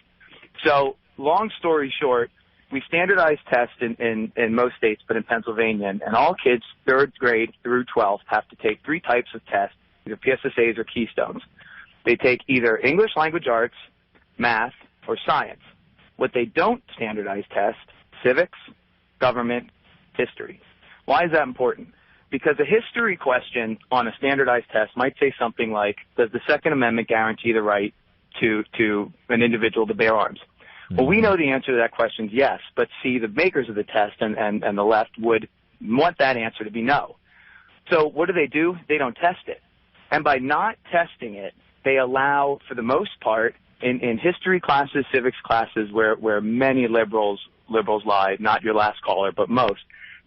So, long story short, we standardize tests in most states, but in Pennsylvania, and all kids 3rd grade through 12th have to take 3 types of tests, either PSSAs or Keystones. They take either English language arts, math, or science. What they don't standardize test, civics, government, history. Why is that important? Because a history question on a standardized test might say something like, does the Second Amendment guarantee the right to an individual to bear arms? Well, we know the answer to that question is yes, but see, the makers of the test and the left would want that answer to be no. So what do? They don't test it. And by not testing it, they allow, for the most part, in history classes, civics classes, where many liberals lie, not your last caller, but most,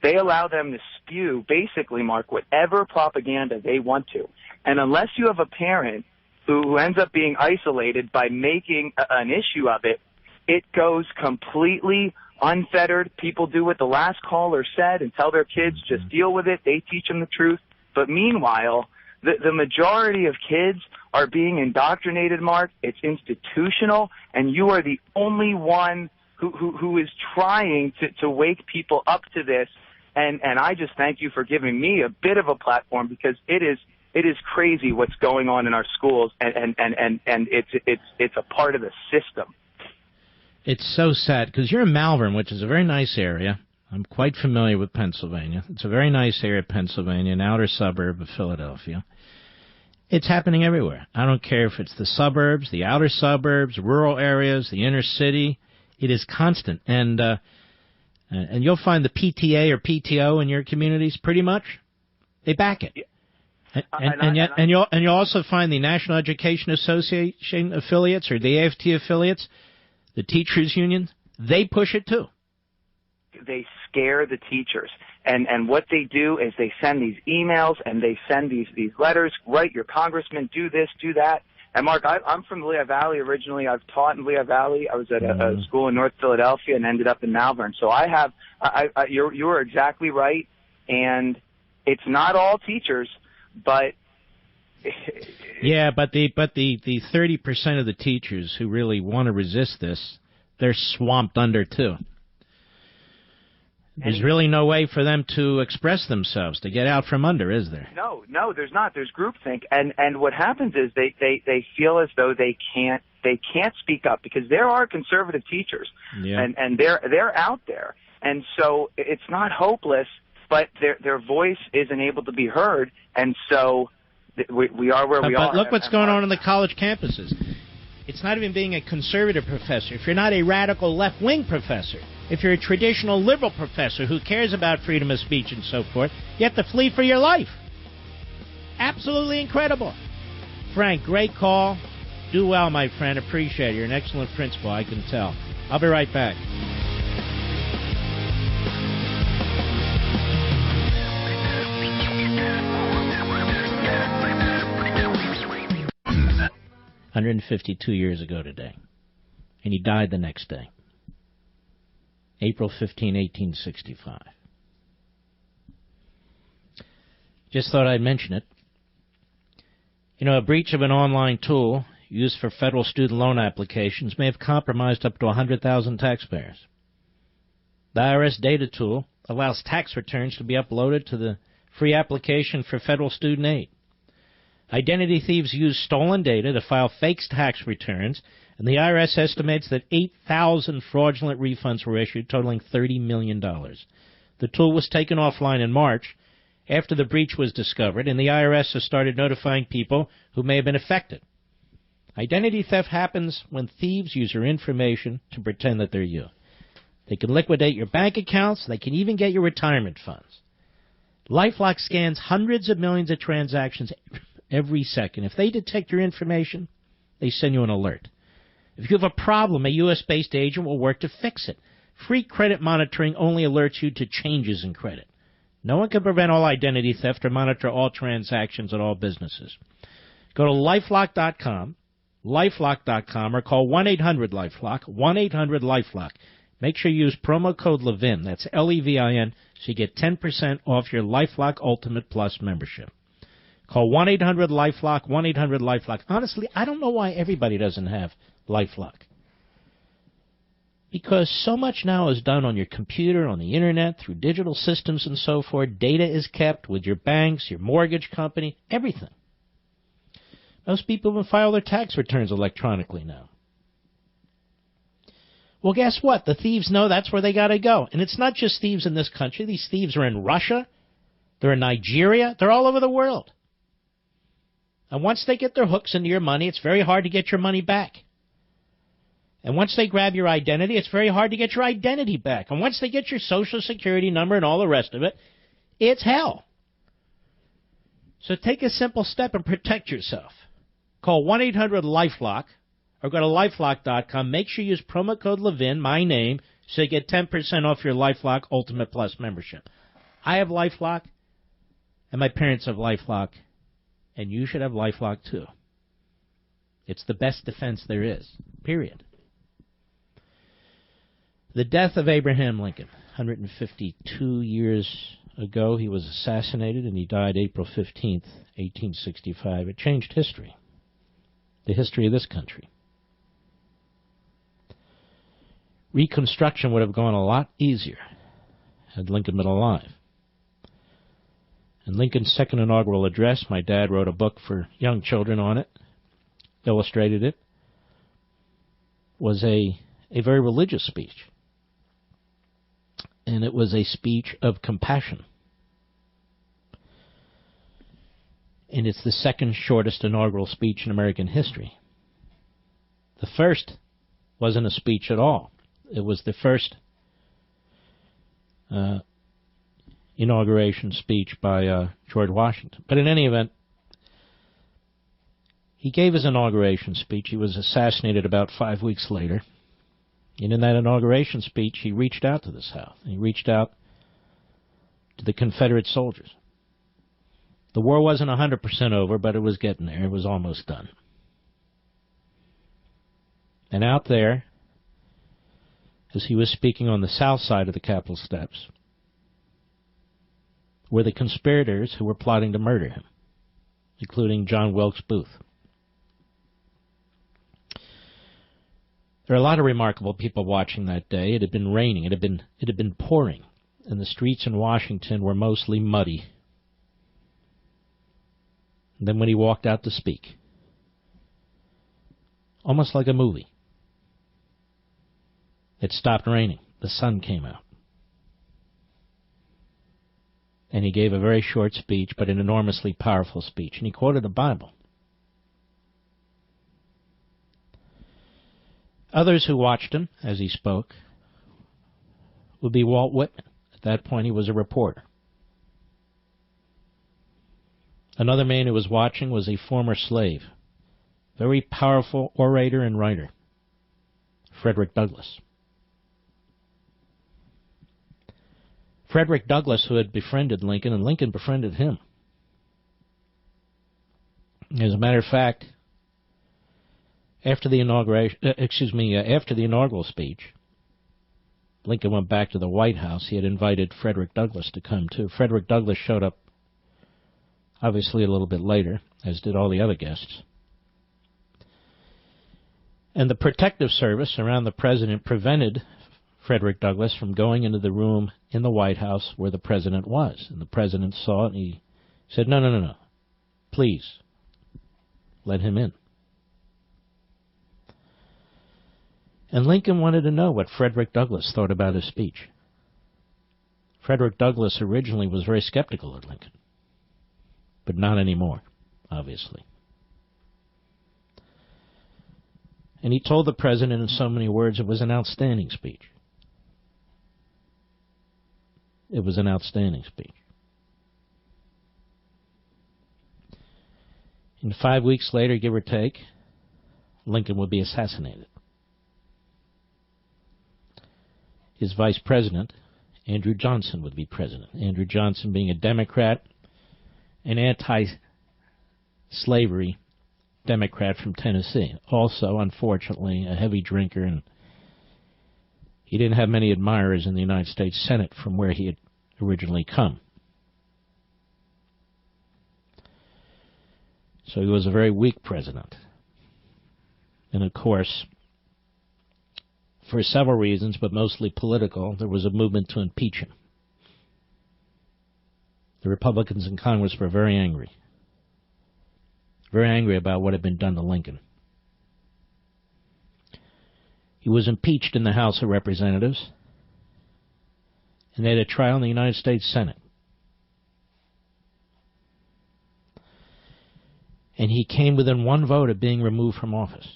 they allow them to spew, basically, Mark, whatever propaganda they want to. And unless you have a parent who ends up being isolated by making an issue of it, it goes completely unfettered. People do what the last caller said and tell their kids, just deal with it. They teach them the truth. But meanwhile, the majority of kids are being indoctrinated, Mark. It's institutional, and you are the only one who is trying to wake people up to this. And I just thank you for giving me a bit of a platform, because it is crazy what's going on in our schools, and it's a part of the system. It's so sad, because you're in Malvern, which is a very nice area. I'm quite familiar with Pennsylvania. It's a very nice area of Pennsylvania, an outer suburb of Philadelphia. It's happening everywhere. I don't care if it's the suburbs, the outer suburbs, rural areas, the inner city. It is constant. And you'll find the PTA or PTO in your communities pretty much. They back it. And you'll also find the National Education Association affiliates or the AFT affiliates, the teachers' unions. They push it too. They scare the teachers. And what they do is they send these emails and they send these letters, write your congressman, do this, do that. And, Mark, I'm from the Lehigh Valley originally. I've taught in Lehigh Valley. I was at a school in North Philadelphia and ended up in Malvern. So you're exactly right. And it's not all teachers, but... Yeah, but the 30% of the teachers who really want to resist this, they're swamped under too. There's really no way for them to express themselves, to get out from under, is there? No, there's not. There's groupthink, and what happens is they feel as though they can't speak up, because there are conservative teachers, and they're out there, and so it's not hopeless, but their voice isn't able to be heard, and so we are where we are. But look what's going on the college campuses. It's not even being a conservative professor. If you're not a radical left-wing professor, if you're a traditional liberal professor who cares about freedom of speech and so forth, you have to flee for your life. Absolutely incredible. Frank, great call. Do well, my friend. Appreciate it. You're an excellent principal, I can tell. I'll be right back. $152 years ago today, and he died the next day, April 15, 1865. Just thought I'd mention it. You know, a breach of an online tool used for federal student loan applications may have compromised up to 100,000 taxpayers. The IRS data tool allows tax returns to be uploaded to the free application for federal student aid. Identity thieves use stolen data to file fake tax returns, and the IRS estimates that 8,000 fraudulent refunds were issued, totaling $30 million. The tool was taken offline in March after the breach was discovered, and the IRS has started notifying people who may have been affected. Identity theft happens when thieves use your information to pretend that they're you. They can liquidate your bank accounts. They can even get your retirement funds. LifeLock scans hundreds of millions of transactions every second. If they detect your information, they send you an alert. If you have a problem, a U.S.-based agent will work to fix it. Free credit monitoring only alerts you to changes in credit. No one can prevent all identity theft or monitor all transactions at all businesses. Go to lifelock.com, lifelock.com, or call 1-800-LifeLock, 1-800-LifeLock. Make sure you use promo code Levin, that's Levin, so you get 10% off your LifeLock Ultimate Plus membership. Call 1-800-LifeLock, 1-800-LifeLock. Honestly, I don't know why everybody doesn't have LifeLock. Because so much now is done on your computer, on the Internet, through digital systems and so forth. Data is kept with your banks, your mortgage company, everything. Most people even file their tax returns electronically now. Well, guess what? The thieves know that's where they got to go. And it's not just thieves in this country. These thieves are in Russia. They're in Nigeria. They're all over the world. And once they get their hooks into your money, it's very hard to get your money back. And once they grab your identity, it's very hard to get your identity back. And once they get your Social Security number and all the rest of it, it's hell. So take a simple step and protect yourself. Call 1-800-LifeLock or go to lifelock.com. Make sure you use promo code Levin, my name, so you get 10% off your LifeLock Ultimate Plus membership. I have LifeLock, and my parents have LifeLock, and you should have LifeLock too. It's the best defense there is, period. The death of Abraham Lincoln, 152 years ago, he was assassinated, and he died April 15th, 1865. It changed history, the history of this country. Reconstruction would have gone a lot easier had Lincoln been alive. In Lincoln's second inaugural address, my dad wrote a book for young children on it, illustrated it, was a very religious speech. And it was a speech of compassion. And it's the second shortest inaugural speech in American history. The first wasn't a speech at all. It was the first inauguration speech by George Washington. But in any event, he gave his inauguration speech. He was assassinated about 5 weeks later. And in that inauguration speech, he reached out to the South. He reached out to the Confederate soldiers. The war wasn't 100% over, but it was getting there. It was almost done. And out there, as he was speaking on the south side of the Capitol steps, were the conspirators who were plotting to murder him, including John Wilkes Booth. There are a lot of remarkable people watching that day. It had been raining. It had been pouring, and the streets in Washington were mostly muddy. And then when he walked out to speak, almost like a movie, it stopped raining. The sun came out. And he gave a very short speech, but an enormously powerful speech. And he quoted the Bible. Others who watched him as he spoke would be Walt Whitman. At that point, he was a reporter. Another man who was watching was a former slave, very powerful orator and writer, Frederick Douglass. Frederick Douglass, who had befriended Lincoln, and Lincoln befriended him. As a matter of fact, after the inaugural speech, Lincoln went back to the White House. He had invited Frederick Douglass to come too. Frederick Douglass showed up, obviously a little bit later, as did all the other guests. And the protective service around the president prevented Frederick Douglass from going into the room in the White House where the president was. And the president saw it and he said, no. Please, let him in. And Lincoln wanted to know what Frederick Douglass thought about his speech. Frederick Douglass originally was very skeptical of Lincoln, but not anymore, obviously. And he told the president in so many words it was an outstanding speech. It was an outstanding speech. And 5 weeks later, give or take, Lincoln would be assassinated. His vice president, Andrew Johnson, would be president. Andrew Johnson being a Democrat, an anti-slavery Democrat from Tennessee. Also, unfortunately, a heavy drinker, and he didn't have many admirers in the United States Senate from where he had originally come. So he was a very weak president. And of course, for several reasons, but mostly political, there was a movement to impeach him. The Republicans in Congress were very angry about what had been done to Lincoln. He was impeached in the House of Representatives, and they had a trial in the United States Senate. And he came within one vote of being removed from office.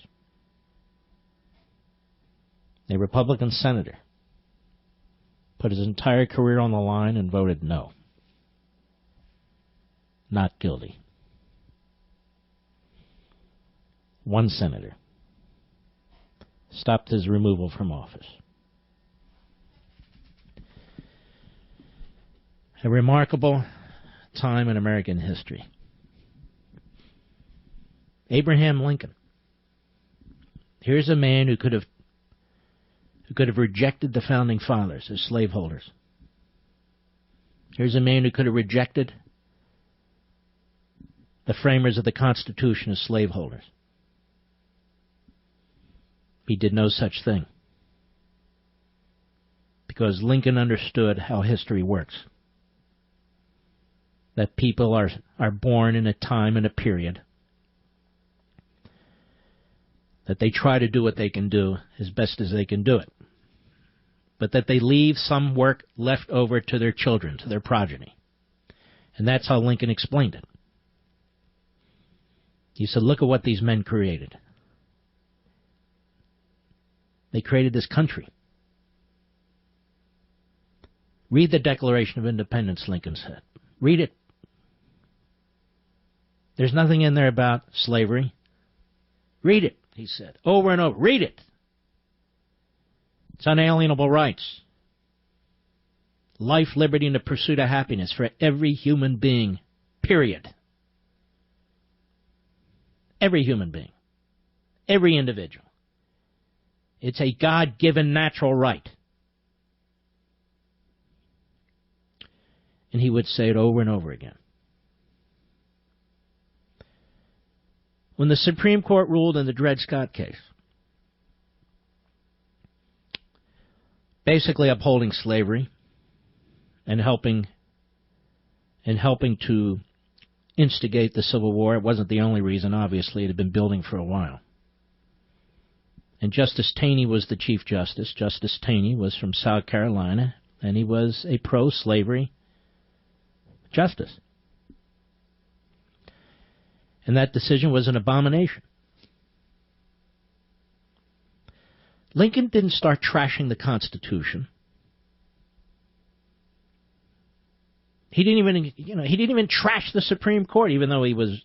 A Republican senator put his entire career on the line and voted no. Not guilty. One senator stopped his removal from office. A remarkable time in American history. Abraham Lincoln. Here's a man who could have rejected the founding fathers as slaveholders. Here's a man who could have rejected the framers of the Constitution as slaveholders. He did no such thing, because Lincoln understood how history works. That people are born in a time and a period, that they try to do what they can do as best as they can do it, but that they leave some work left over to their children, to their progeny. And that's how Lincoln explained it. He said, look at what these men created. They created this country. Read the Declaration of Independence, Lincoln said. Read it. There's nothing in there about slavery. Read it, he said, over and over. Read it. It's unalienable rights. Life, liberty, and the pursuit of happiness for every human being, period. Every human being. Every individual. It's a God-given natural right. And he would say it over and over again. When the Supreme Court ruled in the Dred Scott case, basically upholding slavery and helping to instigate the Civil War, it wasn't the only reason, obviously. It had been building for a while. And Justice Taney was the Chief Justice. Justice Taney was from South Carolina, and he was a pro-slavery justice. And that decision was an abomination. Lincoln didn't start trashing the Constitution. He didn't even trash the Supreme Court, even though he was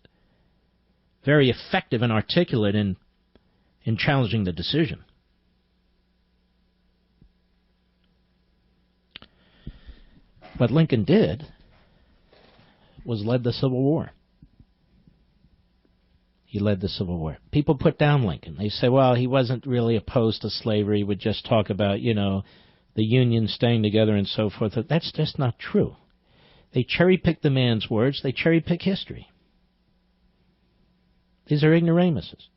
very effective and articulate in challenging the decision. What Lincoln did was led the Civil War. He led the Civil War. People put down Lincoln. They say, well, he wasn't really opposed to slavery. He would just talk about, the Union staying together and so forth. That's just not true. They cherry-pick the man's words. They cherry-pick history. These are ignoramuses.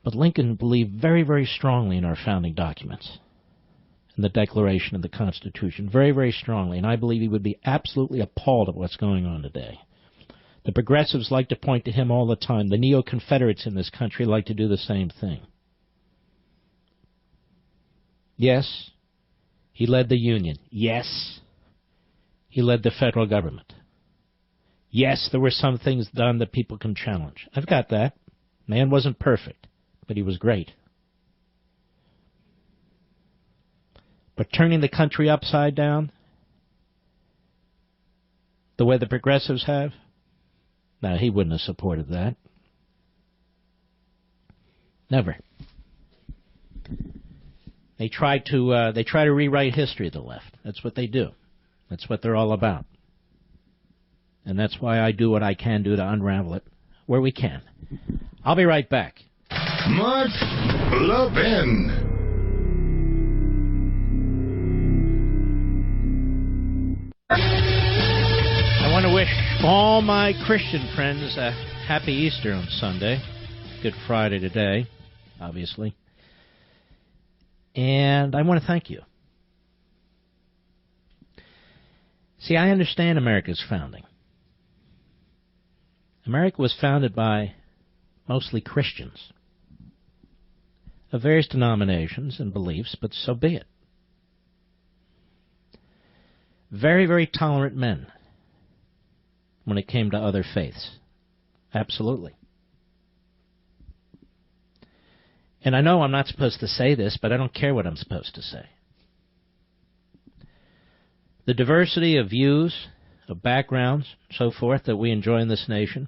But Lincoln believed very, very strongly in our founding documents, in the Declaration and the Constitution, very, very strongly, and I believe he would be absolutely appalled at what's going on today. The progressives like to point to him all the time. The neo-Confederates in this country like to do the same thing. Yes, he led the Union. Yes, he led the federal government. Yes, there were some things done that people can challenge. I've got that. Man wasn't perfect, but he was great. But turning the country upside down, the way the progressives have, no, he wouldn't have supported that. Never. They try to rewrite history, the left. That's what they do. That's what they're all about. And that's why I do what I can do to unravel it where we can. I'll be right back. Mark Levin. I want to wish all my Christian friends a happy Easter on Sunday. Good Friday today, obviously. And I want to thank you. See, I understand America's founding. America was founded by mostly Christians of various denominations and beliefs, but so be it. Very, very tolerant men when it came to other faiths. Absolutely. And I know I'm not supposed to say this, but I don't care what I'm supposed to say. The diversity of views, of backgrounds, so forth, that we enjoy in this nation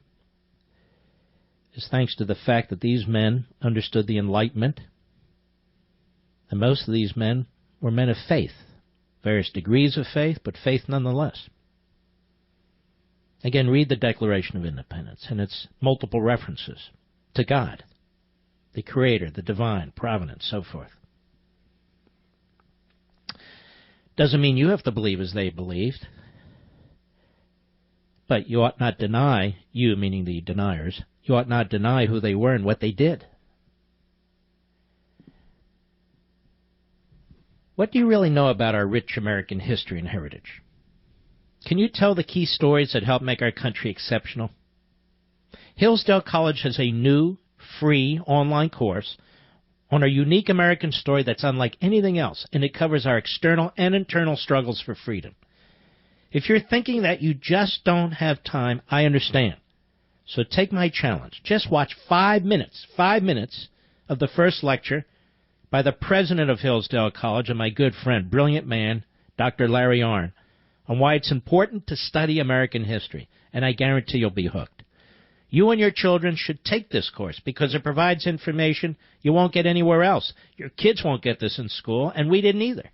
is thanks to the fact that these men understood the Enlightenment, and most of these men were men of faith, various degrees of faith, but faith nonetheless. Again, read the Declaration of Independence and its multiple references to God, the Creator, the divine, providence, so forth. Doesn't mean you have to believe as they believed, but you ought not deny, you meaning the deniers, you ought not deny who they were and what they did. What do you really know about our rich American history and heritage? Can you tell the key stories that help make our country exceptional? Hillsdale College has a new, free online course on our unique American story that's unlike anything else, and it covers our external and internal struggles for freedom. If you're thinking that you just don't have time, I understand. So take my challenge. Just watch 5 minutes of the first lecture by the president of Hillsdale College and my good friend, brilliant man, Dr. Larry Arnn, on why it's important to study American history, and I guarantee you'll be hooked. You and your children should take this course because it provides information you won't get anywhere else. Your kids won't get this in school, and we didn't either.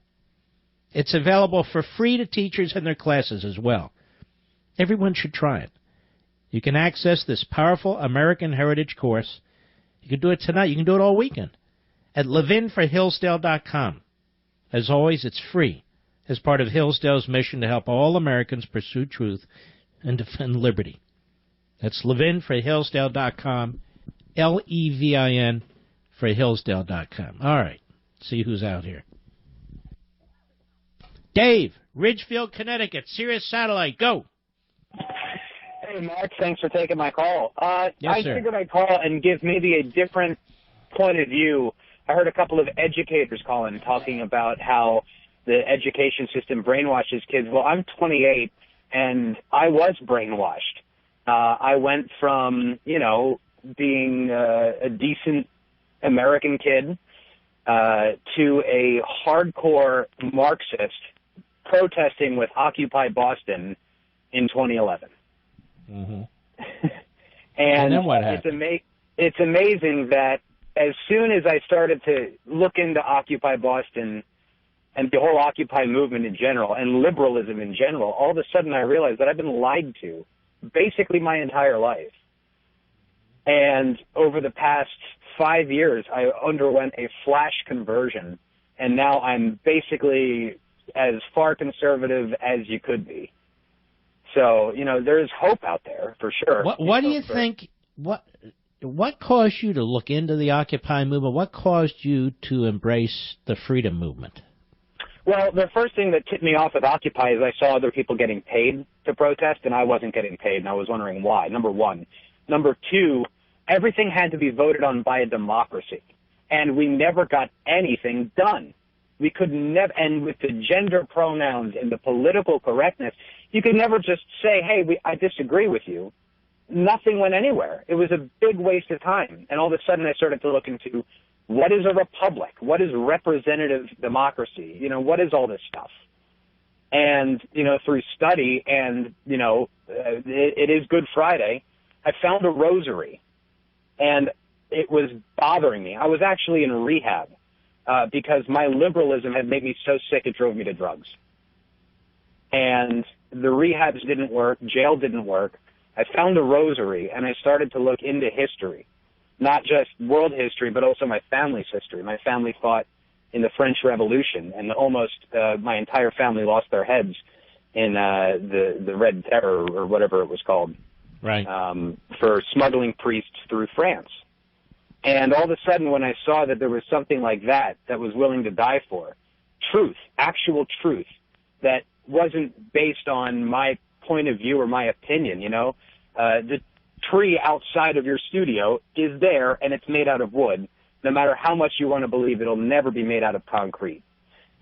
It's available for free to teachers and their classes as well. Everyone should try it. You can access this powerful American Heritage course. You can do it tonight. You can do it all weekend at levinforhillsdale.com. As always, it's free as part of Hillsdale's mission to help all Americans pursue truth and defend liberty. That's levinforhillsdale.com, Levin for Hillsdale.com. All right, see who's out here. Dave, Ridgefield, Connecticut, Sirius Satellite, go. Hey, Mark, thanks for taking my call. Yes, I sir. figured I'd call and give maybe a different point of view. I heard a couple of educators call in talking about how the education system brainwashes kids. Well, I'm 28, and I was brainwashed. I went from, being a decent American kid to a hardcore Marxist protesting with Occupy Boston in 2011. Mm-hmm. And then what happened? It's amazing that as soon as I started to look into Occupy Boston and the whole Occupy movement in general and liberalism in general, all of a sudden I realized that I've been lied to basically my entire life. And over the past 5 years, I underwent a flash conversion, and now I'm basically as far conservative as you could be. So, there's hope out there for sure. What do you think? what caused you to look into the Occupy movement? What caused you to embrace the freedom movement? Well, the first thing that tipped me off with Occupy is I saw other people getting paid to protest, and I wasn't getting paid, and I was wondering why, number one. Number two, everything had to be voted on by a democracy, and we never got anything done. We could never, and with the gender pronouns and the political correctness, you could never just say, hey, I disagree with you. Nothing went anywhere. It was a big waste of time. And all of a sudden I started to look into what is a republic? What is representative democracy? What is all this stuff? And, through study and, it is Good Friday, I found a rosary. And it was bothering me. I was actually in rehab because my liberalism had made me so sick it drove me to drugs. And the rehabs didn't work. Jail didn't work. I found a rosary, and I started to look into history, not just world history, but also my family's history. My family fought in the French Revolution, and almost my entire family lost their heads in the Red Terror, or whatever it was called, right? For smuggling priests through France. And all of a sudden, when I saw that there was something like that was willing to die for, truth, actual truth, that wasn't based on my point of view or my opinion, the tree outside of your studio is there and it's made out of wood. No matter how much you want to believe, it'll never be made out of concrete.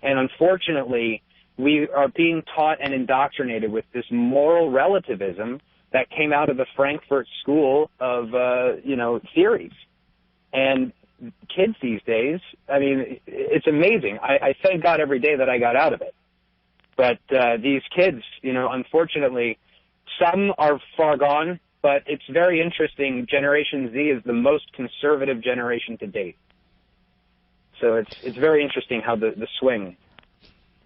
And unfortunately, we are being taught and indoctrinated with this moral relativism that came out of the Frankfurt School of, theories. And kids these days, I mean, it's amazing. I thank God every day that I got out of it. But these kids, unfortunately, some are far gone, but it's very interesting. Generation Z is the most conservative generation to date. So it's very interesting how the swing.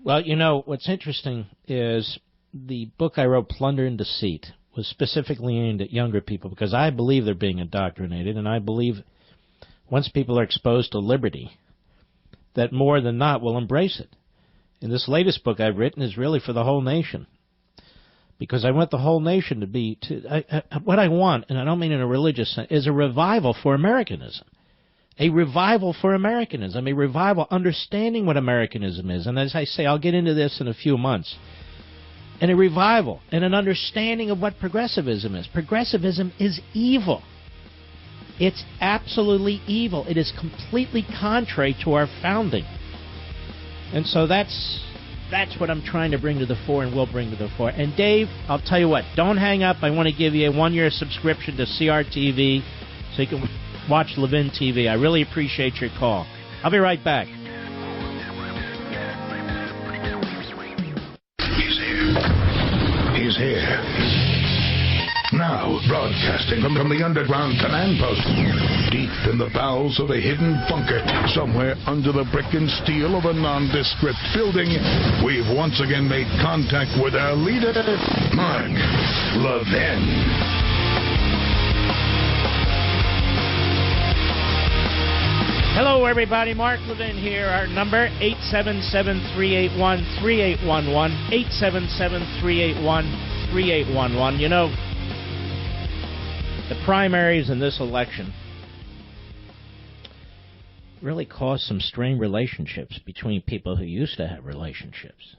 Well, what's interesting is the book I wrote, Plunder and Deceit, was specifically aimed at younger people because I believe they're being indoctrinated, and I believe once people are exposed to liberty, that more than not will embrace it. And this latest book I've written is really for the whole nation, because I want the whole nation to be what I want, and I don't mean in a religious sense, is a revival for Americanism. A revival for Americanism, a revival understanding what Americanism is. And as I say, I'll get into this in a few months. And a revival and an understanding of what progressivism is. Progressivism is evil. It's absolutely evil. It is completely contrary to our founding. And so that's what I'm trying to bring to the fore and will bring to the fore. And Dave, I'll tell you what, don't hang up. I want to give you a 1-year subscription to CRTV so you can watch Levin TV. I really appreciate your call. I'll be right back. He's here. Now, broadcasting from the underground command post, deep in the bowels of a hidden bunker, somewhere under the brick and steel of a nondescript building, we've once again made contact with our leader, Mark Levin. Hello, everybody. Mark Levin here. Our number, 877-381-3811, 877-381-3811. You know, the primaries in this election really caused some strained relationships between people who used to have relationships,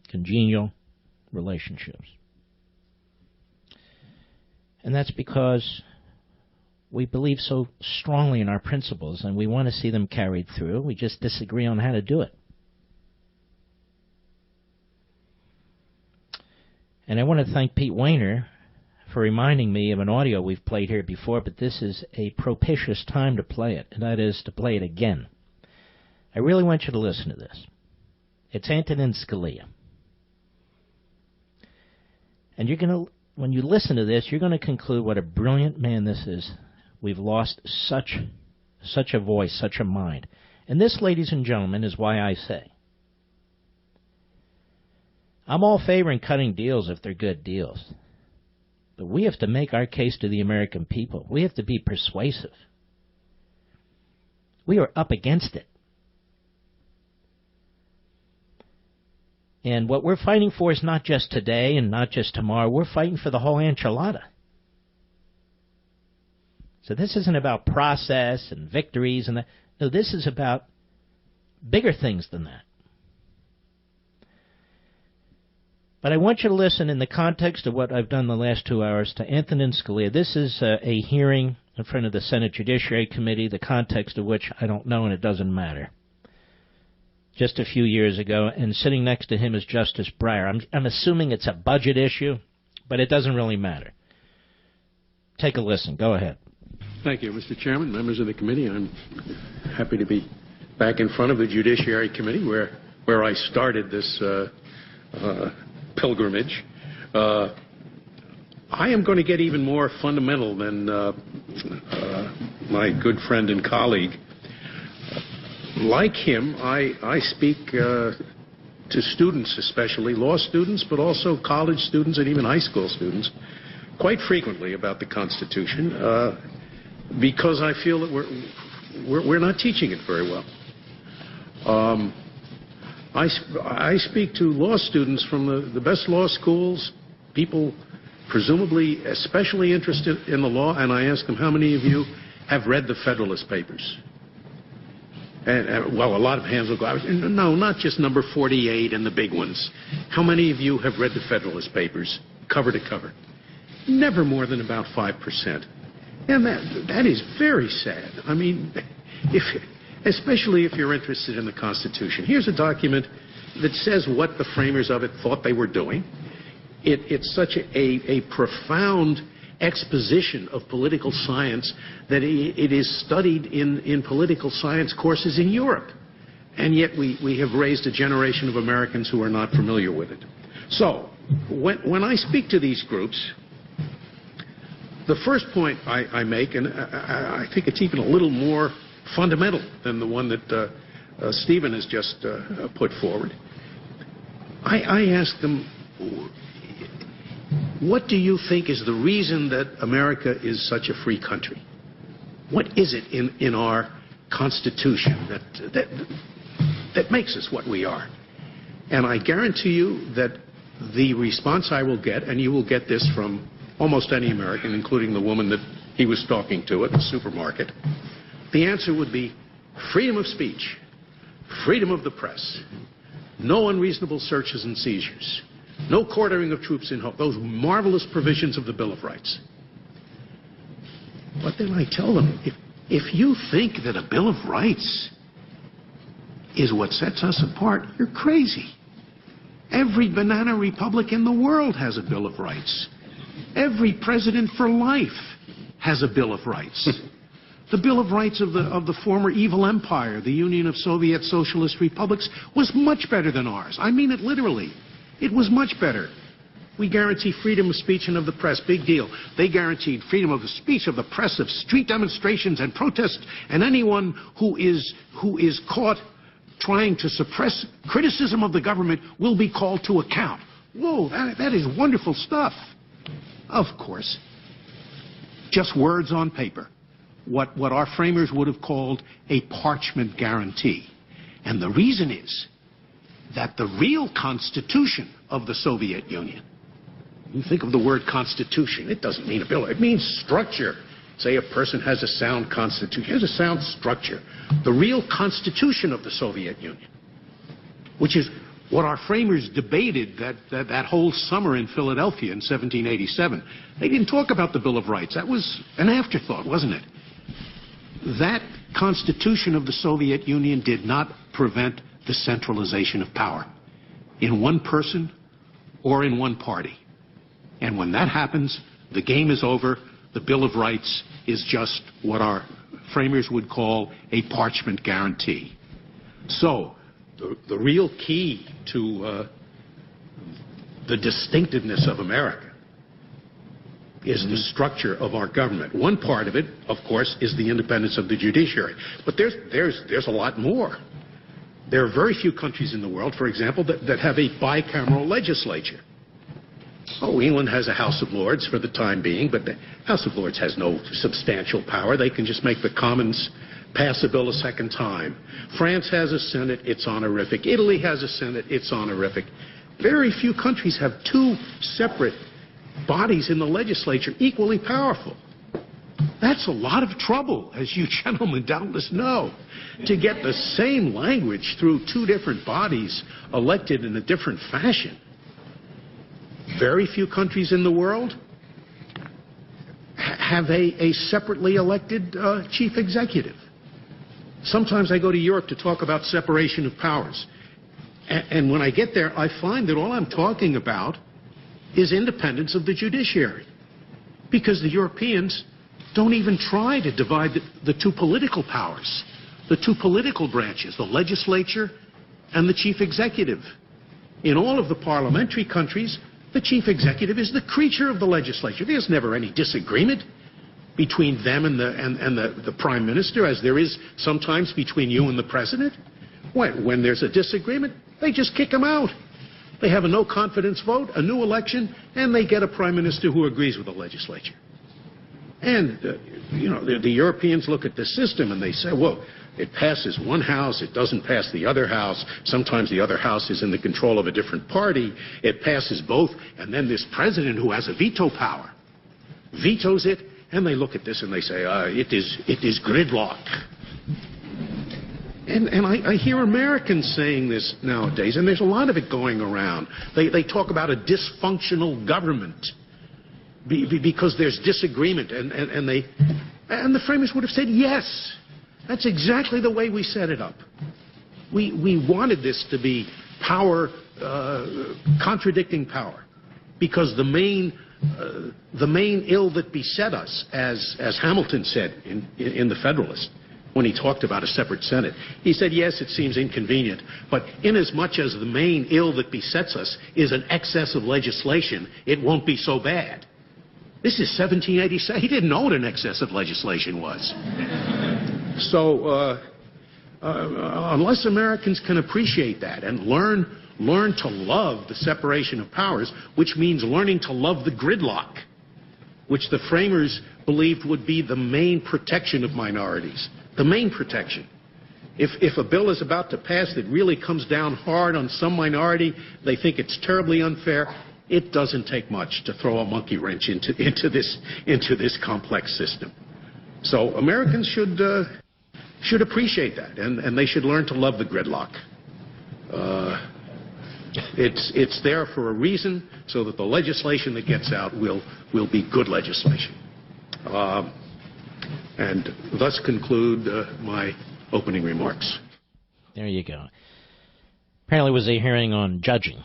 congenial relationships. And that's because we believe so strongly in our principles, and we want to see them carried through. We just disagree on how to do it. And I want to thank Pete Wayner for reminding me of an audio we've played here before, but this is a propitious time to play it, and that is to play it again. I really want you to listen to this. It's Antonin Scalia. And you're going to, when you listen to this, you're going to conclude what a brilliant man this is. We've lost such a voice, such a mind. And this, ladies and gentlemen, is why I say, I'm all favoring cutting deals if they're good deals. But we have to make our case to the American people. We have to be persuasive. We are up against it. And what we're fighting for is not just today and not just tomorrow. We're fighting for the whole enchilada. So this isn't about process and victories and that. No, this is about bigger things than that. But I want you to listen in the context of what I've done the last 2 hours to Antonin Scalia. This is a hearing in front of the Senate Judiciary Committee, the context of which I don't know and it doesn't matter. Just a few years ago, and sitting next to him is Justice Breyer. I'm assuming it's a budget issue, but it doesn't really matter. Take a listen. Go ahead. Thank you, Mr. Chairman, members of the committee. I'm happy to be back in front of the Judiciary Committee where I started this pilgrimage. I am going to get even more fundamental than my good friend and colleague. Like him, I speak to students, especially law students, but also college students and even high school students, quite frequently about the Constitution, because I feel that we're not teaching it very well. I speak to law students from the best law schools, people presumably especially interested in the law, and I ask them, how many of you have read the Federalist Papers? And well, a lot of hands will go out. No, not just number 48 and the big ones. How many of you have read the Federalist Papers, cover to cover? Never more than about 5%. And that is very sad. I mean, especially if you're interested in the Constitution. Here's a document that says what the framers of it thought they were doing. It's such a profound exposition of political science that it is studied in political science courses in Europe. And yet we have raised a generation of Americans who are not familiar with it. So when I speak to these groups, the first point I make, and I think it's even a little more fundamental than the one that Stephen has just put forward, I ask them, what do you think is the reason that America is such a free country? What is it in our Constitution that makes us what we are? And I guarantee you that the response I will get, and you will get this from almost any American, including the woman that he was talking to at the supermarket, the answer would be freedom of speech, freedom of the press, no unreasonable searches and seizures, no quartering of troops in hope, those marvelous provisions of the Bill of Rights. But then I tell them, if you think that a Bill of Rights is what sets us apart, you're crazy. Every banana republic in the world has a Bill of Rights. Every president for life has a Bill of Rights. The Bill of Rights of the former evil empire, the Union of Soviet Socialist Republics, was much better than ours. I mean it literally. It was much better. We guarantee freedom of speech and of the press. Big deal. They guaranteed freedom of the speech, of the press, of street demonstrations and protests, and anyone who is caught trying to suppress criticism of the government will be called to account. Whoa, that is wonderful stuff. Of course. Just words on paper. What our framers would have called a parchment guarantee. And the reason is that the real constitution of the Soviet Union, you think of the word constitution, it doesn't mean a bill, it means structure. Say a person has a sound constitution, has a sound structure. The real constitution of the Soviet Union, which is what our framers debated that whole summer in Philadelphia in 1787. They didn't talk about the Bill of Rights. That was an afterthought, wasn't it? That constitution of the Soviet Union did not prevent the centralization of power in one person or in one party. And when that happens, the game is over. The Bill of Rights is just what our framers would call a parchment guarantee. So the real key to the distinctiveness of America is the structure of our government. One part of it, of course, is the independence of the judiciary. But there's a lot more. There are very few countries in the world, for example, that have a bicameral legislature. Oh, England has a House of Lords for the time being, but the House of Lords has no substantial power. They can just make the Commons pass a bill a second time. France has a Senate, it's honorific. Italy has a Senate, it's honorific. Very few countries have two separate bodies in the legislature equally powerful. That's a lot of trouble, as you gentlemen doubtless know, to get the same language through two different bodies elected in a different fashion. Very few countries in the world have a separately elected chief executive. Sometimes I go to Europe to talk about separation of powers. And when I get there, I find that all I'm talking about is independence of the judiciary. Because the Europeans don't even try to divide the two political powers, the two political branches, the legislature and the chief executive. In all of the parliamentary countries, the chief executive is the creature of the legislature. There's never any disagreement between them and the prime minister, as there is sometimes between you and the president. When there's a disagreement, they just kick them out. They have a no-confidence vote, a new election, and they get a prime minister who agrees with the legislature. And, the Europeans look at this system and they say, well, it passes one house, it doesn't pass the other house. Sometimes the other house is in the control of a different party. It passes both, and then this president who has a veto power vetoes it, and they look at this and they say, it is gridlock. And I hear Americans saying this nowadays, and there's a lot of it going around. They talk about a dysfunctional government because there's disagreement, and the framers would have said, yes, that's exactly the way we set it up. We wanted this to be power, contradicting power, because the main ill that beset us, as Hamilton said in the Federalist, when he talked about a separate Senate. He said, yes, it seems inconvenient, but inasmuch as the main ill that besets us is an excess of legislation, it won't be so bad. This is 1787. He didn't know what an excess of legislation was. So unless Americans can appreciate that and learn to love the separation of powers, which means learning to love the gridlock, which the framers believed would be the main protection of minorities, the main protection. If a bill is about to pass that really comes down hard on some minority, they think it's terribly unfair. It doesn't take much to throw a monkey wrench into this complex system. So Americans should appreciate that, and they should learn to love the gridlock. It's there for a reason, so that the legislation that gets out will be good legislation. And thus conclude my opening remarks. There you go. Apparently it was a hearing on judging.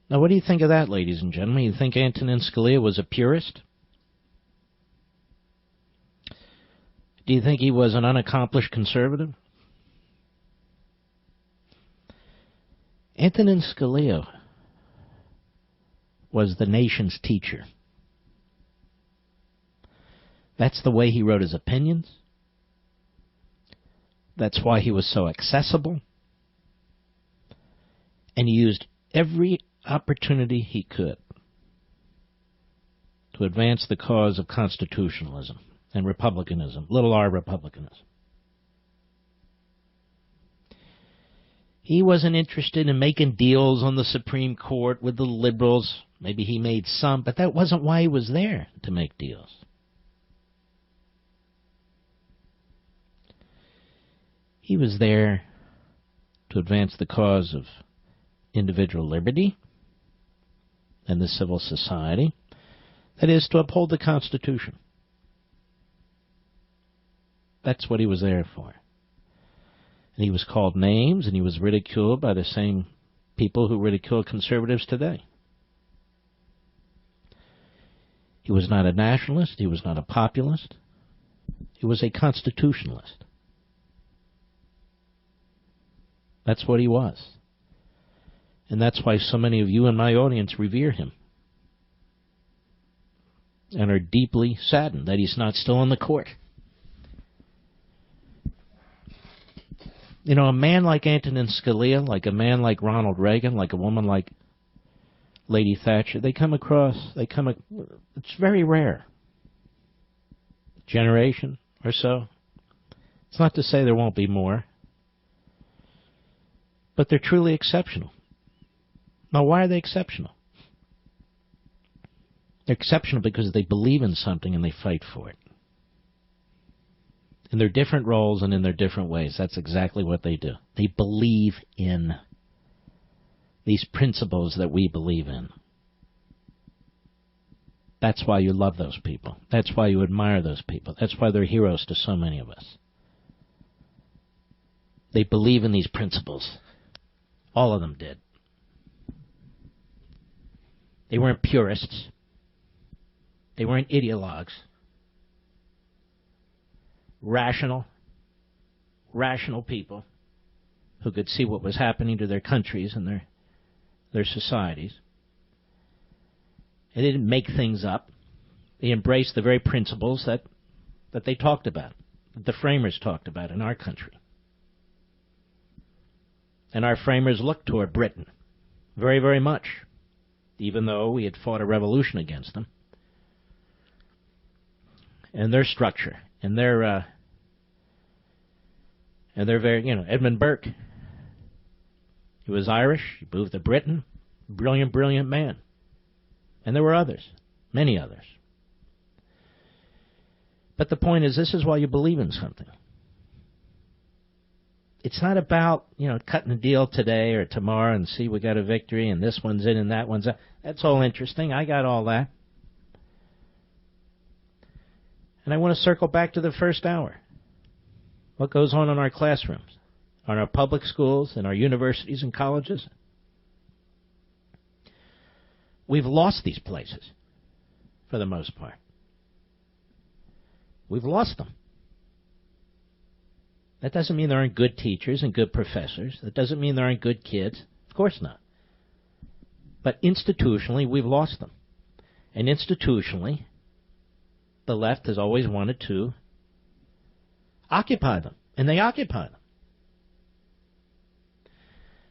Now, what do you think of that, ladies and gentlemen? You think Antonin Scalia was a purist? Do you think he was an unaccomplished conservative? Antonin Scalia was the nation's teacher. That's the way he wrote his opinions. That's why he was so accessible. And he used every opportunity he could to advance the cause of constitutionalism and republicanism, little r republicanism. He wasn't interested in making deals on the Supreme Court with the liberals. Maybe he made some, but that wasn't why he was there, to make deals. He was there to advance the cause of individual liberty and the civil society, that is, to uphold the Constitution. That's what he was there for. And he was called names, and he was ridiculed by the same people who ridicule conservatives today. He was not a nationalist. He was not a populist. He was a constitutionalist. That's what he was. And that's why so many of you in my audience revere him and are deeply saddened that he's not still on the court. You know, a man like Antonin Scalia, like a man like Ronald Reagan, like a woman like Lady Thatcher, it's very rare. Generation or so. It's not to say there won't be more, but they're truly exceptional. Now, why are they exceptional? They're exceptional because they believe in something and they fight for it. In their different roles and in their different ways, that's exactly what they do. They believe in these principles that we believe in. That's why you love those people. That's why you admire those people. That's why they're heroes to so many of us. They believe in these principles. All of them did. They weren't purists. They weren't ideologues. Rational people who could see what was happening to their countries and their societies. They didn't make things up. They embraced the very principles that they talked about, that the framers talked about in our country. And our framers looked toward Britain very, very much, even though we had fought a revolution against them. And their structure, and their very, Edmund Burke. He was Irish. He moved to Britain. Brilliant, brilliant man. And there were others, many others. But the point is, this is why you believe in something. It's not about, cutting a deal today or tomorrow and see we got a victory and this one's in and that one's out. That's all interesting. I got all that. And I want to circle back to the first hour. What goes on in our classrooms, on our public schools, in our universities and colleges? We've lost these places, for the most part. We've lost them. That doesn't mean there aren't good teachers and good professors. That doesn't mean there aren't good kids. Of course not. But institutionally, we've lost them. And institutionally, the left has always wanted to occupy them. And they occupy them.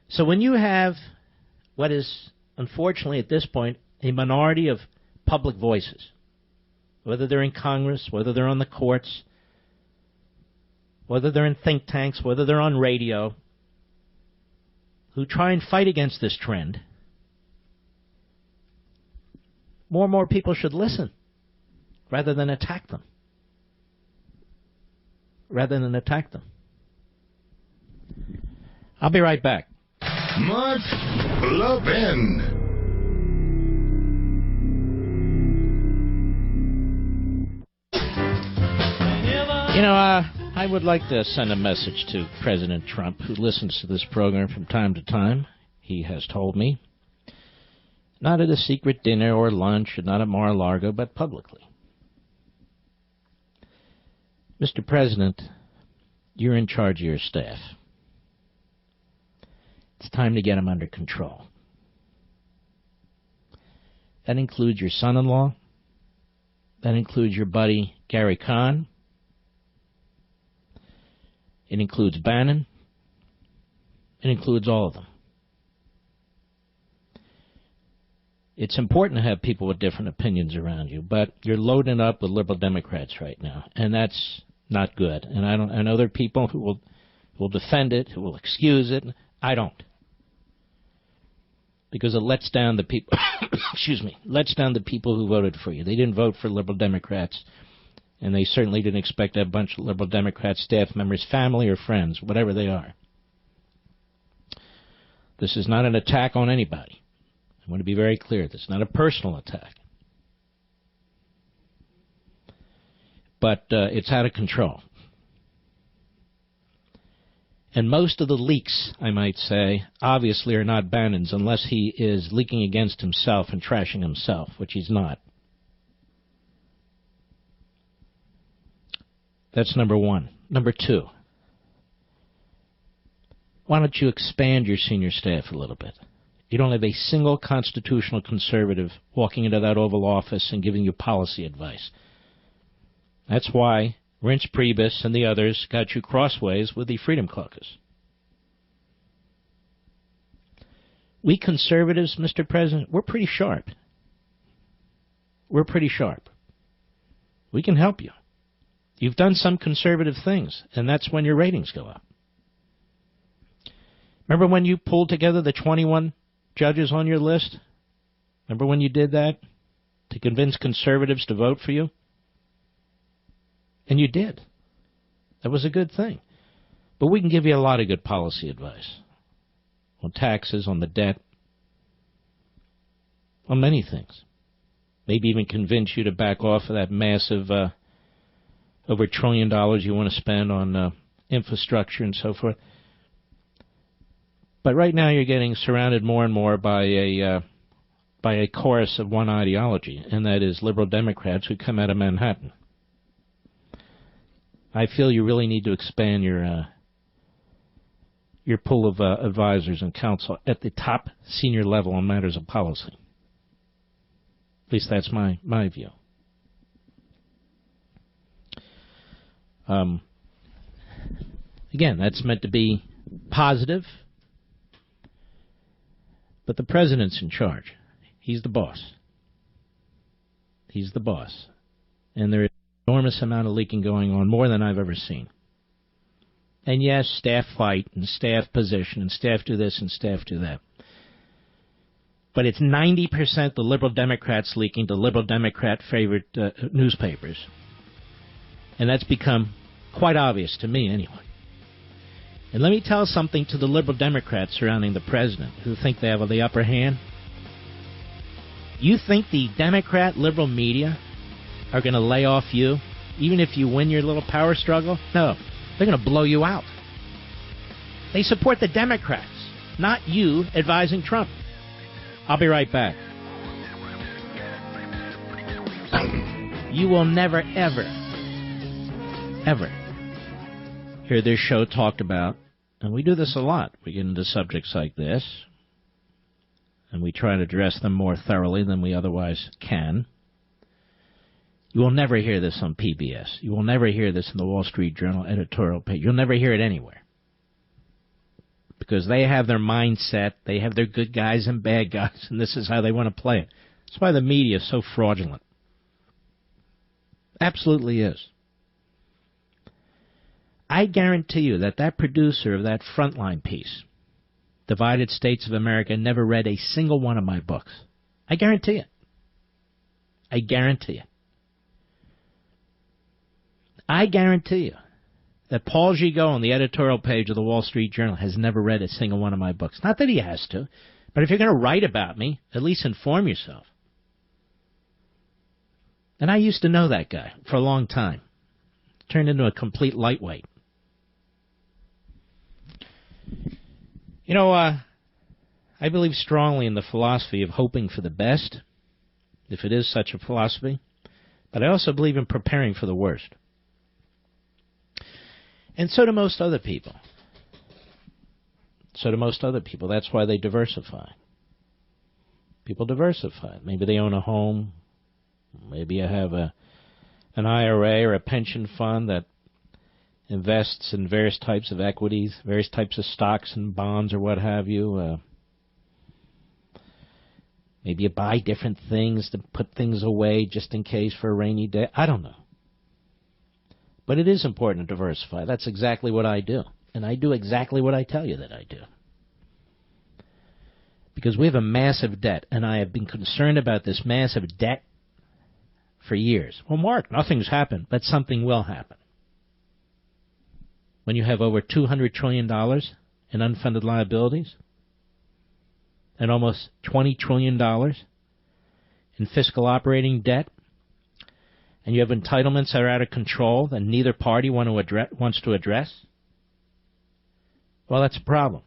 So when you have what is, unfortunately at this point, a minority of public voices, whether they're in Congress, whether they're on the courts, whether they're in think tanks, whether they're on radio, who try and fight against this trend, more and more people should listen rather than attack them. I'll be right back. Mark Levin. I would like to send a message to President Trump, who listens to this program from time to time. He has told me, not at a secret dinner or lunch, and not at Mar-a-Lago, but publicly. Mr. President, you're in charge of your staff. It's time to get them under control. That includes your son-in-law. That includes your buddy Gary Kahn. It includes Bannon. It includes all of them. It's important to have people with different opinions around you, but you're loading up with liberal Democrats right now, and that's not good. And I know there are people who will defend it, who will excuse it. I don't, because it lets down the people. Lets down the people who voted for you. They didn't vote for liberal Democrats, and they certainly didn't expect to have a bunch of liberal Democrat staff members, family or friends, whatever they are. This is not an attack on anybody. I want to be very clear. This is not a personal attack. But it's out of control. And most of the leaks, I might say, obviously are not Bannon's unless he is leaking against himself and trashing himself, which he's not. That's number one. Number two, why don't you expand your senior staff a little bit? You don't have a single constitutional conservative walking into that Oval Office and giving you policy advice. That's why Reince Priebus and the others got you crossways with the Freedom Caucus. We conservatives, Mr. President, we're pretty sharp. We can help you. You've done some conservative things, and that's when your ratings go up. Remember when you pulled together the 21 judges on your list? Remember when you did that? to convince conservatives to vote for you. And you did. That was a good thing. But we can give you a lot of good policy advice on taxes, on the debt, on many things. Maybe even convince you to back off of that massive over $1 trillion you want to spend on infrastructure and so forth. But right now you're getting surrounded more and more by a chorus of one ideology, and that is liberal Democrats who come out of Manhattan. I feel you really need to expand your pool of advisors and counsel at the top senior level on matters of policy. At least that's my view. Again, that's meant to be positive, but the president's in charge. He's the boss. He's the boss. And there is an enormous amount of leaking going on, more than I've ever seen. And yes, staff fight, and staff position, and staff do this, and staff do that. But it's 90% the liberal Democrats leaking to liberal Democrat-favorite newspapers. And that's become quite obvious to me, anyway. And let me tell something to the liberal Democrats surrounding the president who think they have the upper hand. You think the Democrat liberal media are going to lay off you, even if you win your little power struggle? No, they're going to blow you out. They support the Democrats, not you advising Trump. I'll be right back. You will never, ever hear this show talked about, and we do this a lot. We get into subjects like this, and we try to address them more thoroughly than we otherwise can. You will never hear this on PBS. You will never hear this in the Wall Street Journal editorial page. You'll never hear it anywhere. Because they have their mindset, they have their good guys and bad guys, and this is how they want to play it. That's why the media is so fraudulent. Absolutely is. I guarantee you that that producer of that Frontline piece, Divided States of America, never read a single one of my books. I guarantee it. I guarantee it. I guarantee you that Paul Gigot on the editorial page of the Wall Street Journal has never read a single one of my books. Not that he has to, but if you're going to write about me, at least inform yourself. And I used to know that guy for a long time. Turned into a complete lightweight. You know, I believe strongly in the philosophy of hoping for the best, if it is such a philosophy, but I also believe in preparing for the worst. And so do most other people. So do most other people. That's why they diversify. People diversify. Maybe they own a home. Maybe you have an IRA or a pension fund that invests in various types of equities, various types of stocks and bonds or what have you. Maybe you buy different things to put things away just in case for a rainy day. I don't know. But it is important to diversify. That's exactly what I do. And I do exactly what I tell you that I do. Because we have a massive debt, and I have been concerned about this massive debt for years. Well, Mark, nothing's happened, but something will happen. When you have over $200 trillion in unfunded liabilities and almost $20 trillion in fiscal operating debt, and you have entitlements that are out of control that neither party wants to address, well, that's a problem.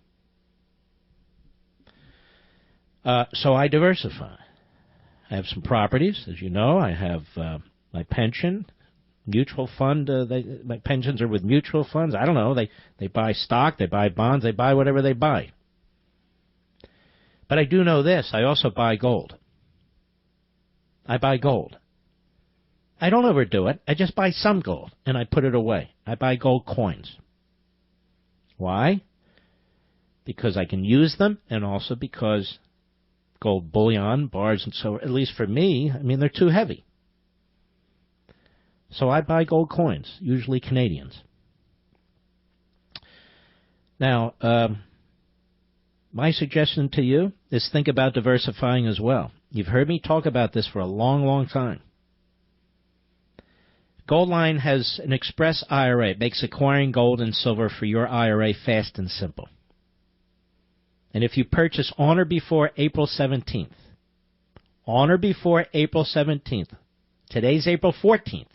So I diversify. I have some properties, as you know. I have my pension, mutual fund. My pensions are with mutual funds. I don't know. They buy stock, they buy bonds, they buy whatever they buy. But I do know this. I also buy gold. I buy gold. I don't overdo it. I just buy some gold, and I put it away. I buy gold coins. Why? Because I can use them, and also because gold bullion, bars, and so, at least for me, I mean, they're too heavy. So I buy gold coins, usually Canadians. Now, my suggestion to you is think about diversifying as well. You've heard me talk about this for a long, long time. Goldline has an express IRA. It makes acquiring gold and silver for your IRA fast and simple. And if you purchase on or before April 17th, today's April 14th,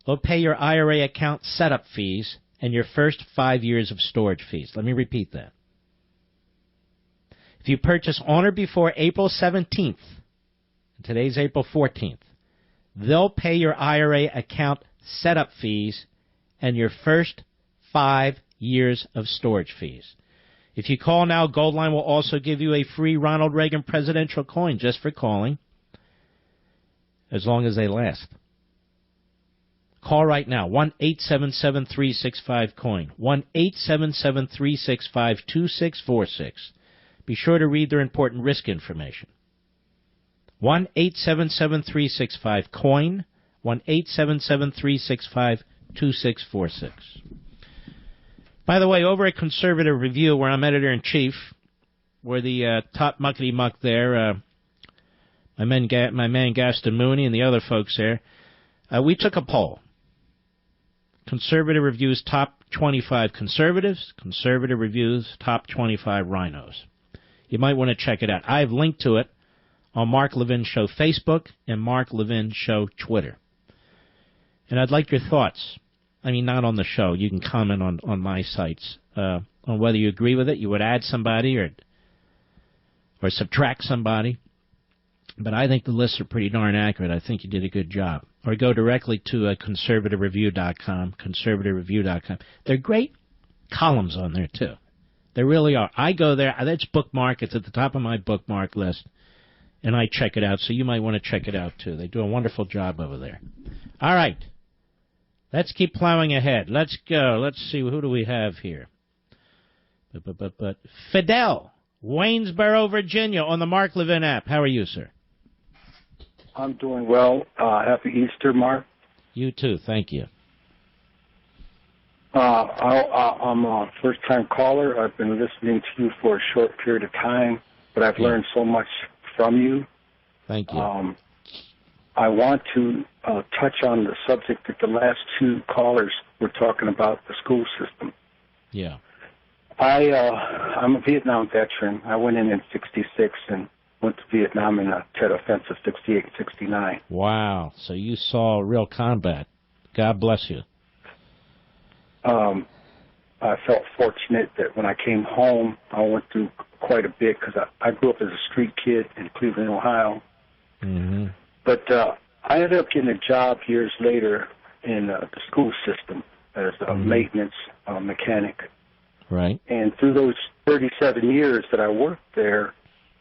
they'll pay your IRA account setup fees and your first 5 years of storage fees. Let me repeat that. If you purchase on or before April 17th, today's April 14th, they'll pay your IRA account setup fees and your first 5 years of storage fees. If you call now, Goldline will also give you a free Ronald Reagan presidential coin just for calling, as long as they last. Call right now, 1-877-365-COIN, 1-877-365-2646. Be sure to read their important risk information. 1-877-365-COIN, 1-877-365-2646. By the way, over at Conservative Review, where I'm editor-in-chief, we're the top muckety-muck there, my man Gaston Mooney and the other folks there, we took a poll. Conservative Review's top 25 conservatives, Conservative Review's top 25 rhinos. You might want to check it out. I've linked to it on Mark Levin Show Facebook and Mark Levin Show Twitter. And I'd like your thoughts. I mean, not on the show. You can comment on my sites on whether you agree with it. You would add somebody or subtract somebody. But I think the lists are pretty darn accurate. I think you did a good job. Or go directly to conservativereview.com, conservativereview.com. They're great columns on there, too. They really are. I go there. That's bookmark. It's at the top of my bookmark list. And I check it out, so you might want to check it out, too. They do a wonderful job over there. All right. Let's keep plowing ahead. Let's go. Let's see. Who do we have here? Fidel, Waynesboro, Virginia, on the Mark Levin app. How are you, sir? I'm doing well. Happy Easter, Mark. You too. Thank you. I'm a first-time caller. I've been listening to you for a short period of time, but I've learned so much from you. Thank you. I want to touch on the subject that the last two callers were talking about, the school system. Yeah. I'm a Vietnam veteran. I went in '66 and went to Vietnam in a Tet Offensive, 68 and 69. Wow. So you saw real combat. God bless you. I felt fortunate that when I came home, I went through quite a bit because I grew up as a street kid in Cleveland, Ohio. Mm-hmm. But I ended up getting a job years later in the school system as a maintenance mechanic. Right. And through those 37 years that I worked there,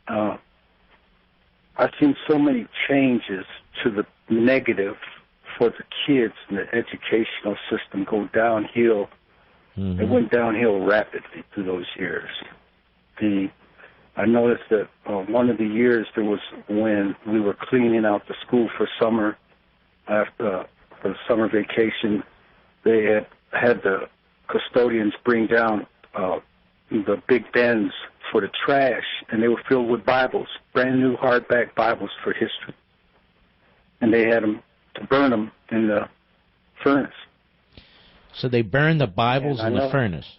I've seen so many changes to the negative for the kids in the educational system go downhill. Mm-hmm. It went downhill rapidly through those years. I noticed that one of the years there was when we were cleaning out the school for summer, for the summer vacation, they had the custodians bring down the big bins for the trash, and they were filled with Bibles, brand new hardback Bibles for history. And they had them to burn them in the furnace. So they burned the Bibles in the furnace?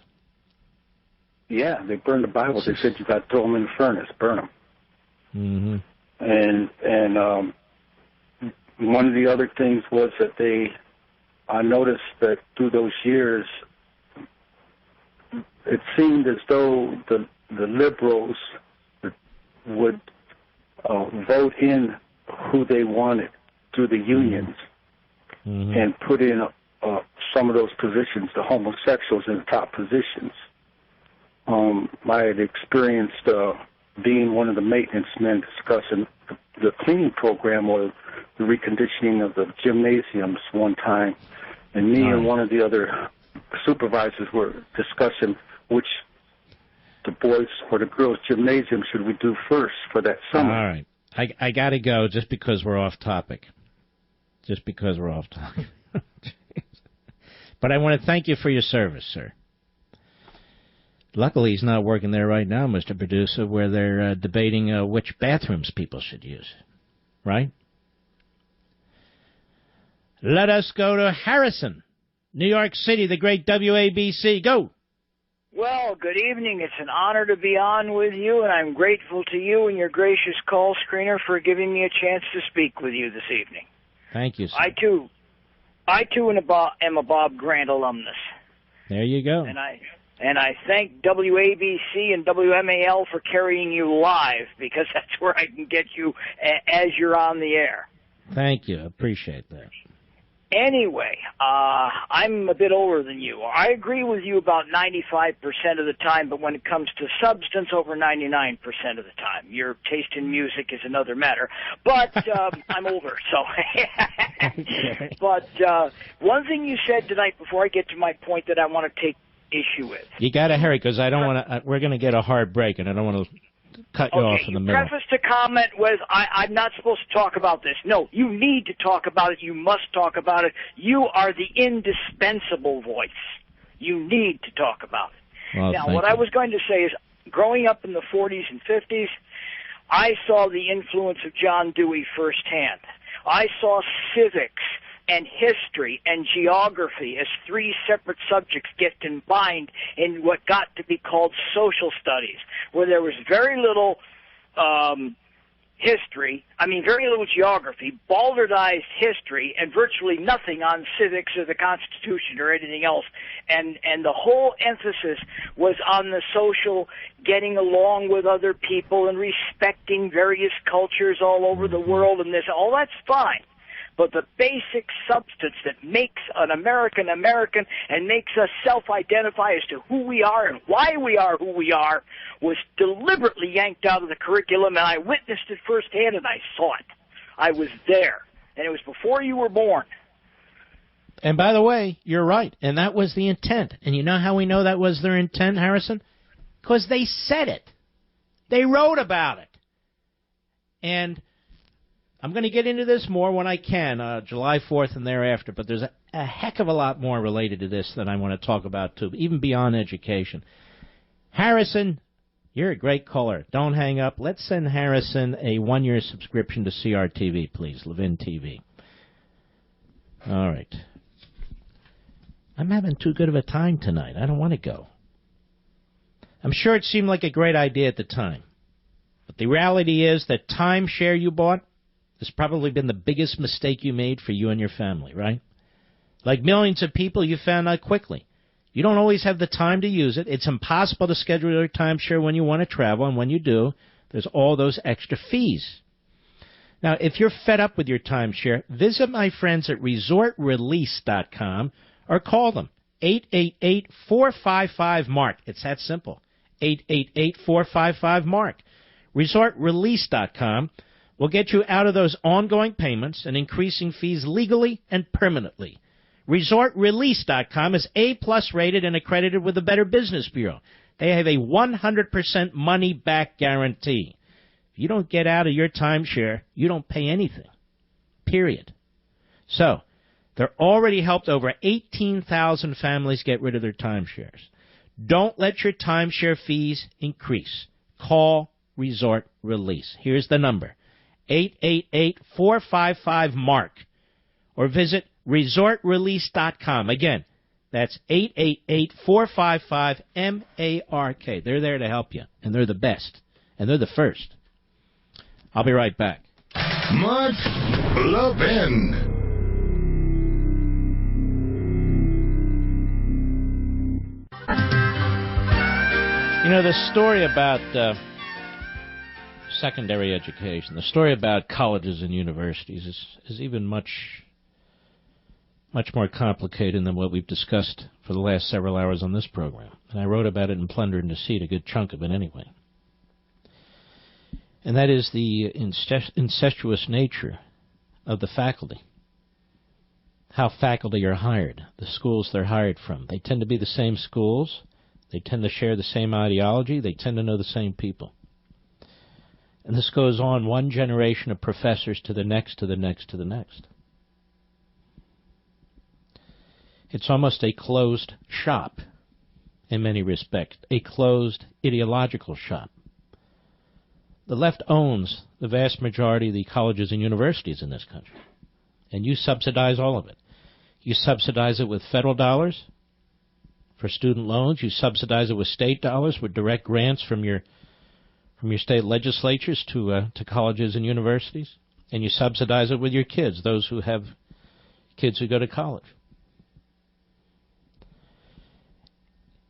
Yeah, they burned the Bibles. They said you got to throw them in the furnace, burn them. Mm-hmm. And one of the other things was that I noticed that through those years, it seemed as though the liberals would vote in who they wanted through the unions and put in some of those positions, the homosexuals in the top positions. I had experienced being one of the maintenance men discussing the cleaning program or the reconditioning of the gymnasiums one time, and me and one of the other supervisors were discussing which the boys or the girls' gymnasium should we do first for that summer. All right. I got to go just because we're off topic. But I want to thank you for your service, sir. Luckily, he's not working there right now, Mr. Producer, where they're debating which bathrooms people should use. Right? Let us go to Harrison, New York City, the great WABC. Go! Well, good evening. It's an honor to be on with you, and I'm grateful to you and your gracious call screener for giving me a chance to speak with you this evening. Thank you, sir. I too am a Bob Grant alumnus. There you go. And I thank WABC and WMAL for carrying you live, because that's where I can get you as you're on the air. Thank you. I appreciate that. Anyway, I'm a bit older than you. I agree with you about 95% of the time, but when it comes to substance, over 99% of the time. Your taste in music is another matter. But I'm older, so. Okay. But one thing you said tonight, before I get to my point, that I want to take issue with. You got to hurry, because I don't want to. We're going to get a hard break, and I don't want to cut you off in the middle. Preface to comment was, I'm not supposed to talk about this. No, you need to talk about it. You must talk about it. You are the indispensable voice. You need to talk about it. Well, now, what I was going to say is, growing up in the 40s and 50s, I saw the influence of John Dewey firsthand. I saw civics and history and geography as three separate subjects get combined in what got to be called social studies, where there was very little very little geography, balderdized history, and virtually nothing on civics or the Constitution or anything else. And the whole emphasis was on the social, getting along with other people and respecting various cultures all over the world, and all that's fine. But the basic substance that makes an American American and makes us self-identify as to who we are and why we are who we are was deliberately yanked out of the curriculum, and I witnessed it firsthand, and I saw it. I was there, and it was before you were born. And by the way, you're right, and that was the intent. And you know how we know that was their intent, Harrison? Because they said it. They wrote about it. And I'm going to get into this more when I can, July 4th and thereafter, but there's a heck of a lot more related to this that I want to talk about, too, even beyond education. Harrison, you're a great caller. Don't hang up. Let's send Harrison a one-year subscription to CRTV, please, Levin TV. All right. I'm having too good of a time tonight. I don't want to go. I'm sure it seemed like a great idea at the time, but the reality is that timeshare you bought has probably been the biggest mistake you made for you and your family, right? Like millions of people, you found out quickly. You don't always have the time to use it. It's impossible to schedule your timeshare when you want to travel, and when you do, there's all those extra fees. Now, if you're fed up with your timeshare, visit my friends at resortrelease.com or call them, 888-455-MARK. It's that simple, 888-455-MARK. Resortrelease.com will get you out of those ongoing payments and increasing fees legally and permanently. ResortRelease.com is A-plus rated and accredited with the Better Business Bureau. They have a 100% money-back guarantee. If you don't get out of your timeshare, you don't pay anything, period. So, they're already helped over 18,000 families get rid of their timeshares. Don't let your timeshare fees increase. Call Resort Release. Here's the number, 888-455-MARK, or visit resortrelease.com. Again, that's 888-455-MARK. They're there to help you, and they're the best, and they're the first. I'll be right back. Mark Levin. You know, the story about secondary education, the story about colleges and universities is even much more complicated than what we've discussed for the last several hours on this program. And I wrote about it in Plunder and Deceit, a good chunk of it anyway. And that is the incestuous nature of the faculty. How faculty are hired, the schools they're hired from. They tend to be the same schools. They tend to share the same ideology. They tend to know the same people. And this goes on one generation of professors to the next, to the next, to the next. It's almost a closed shop. in many respects, a closed ideological shop. The left owns the vast majority of the colleges and universities in this country, and you subsidize all of it. You subsidize it with federal dollars for student loans. You subsidize it with state dollars, with direct grants from your state legislatures to colleges and universities, and you subsidize it with your kids, those who have kids who go to college.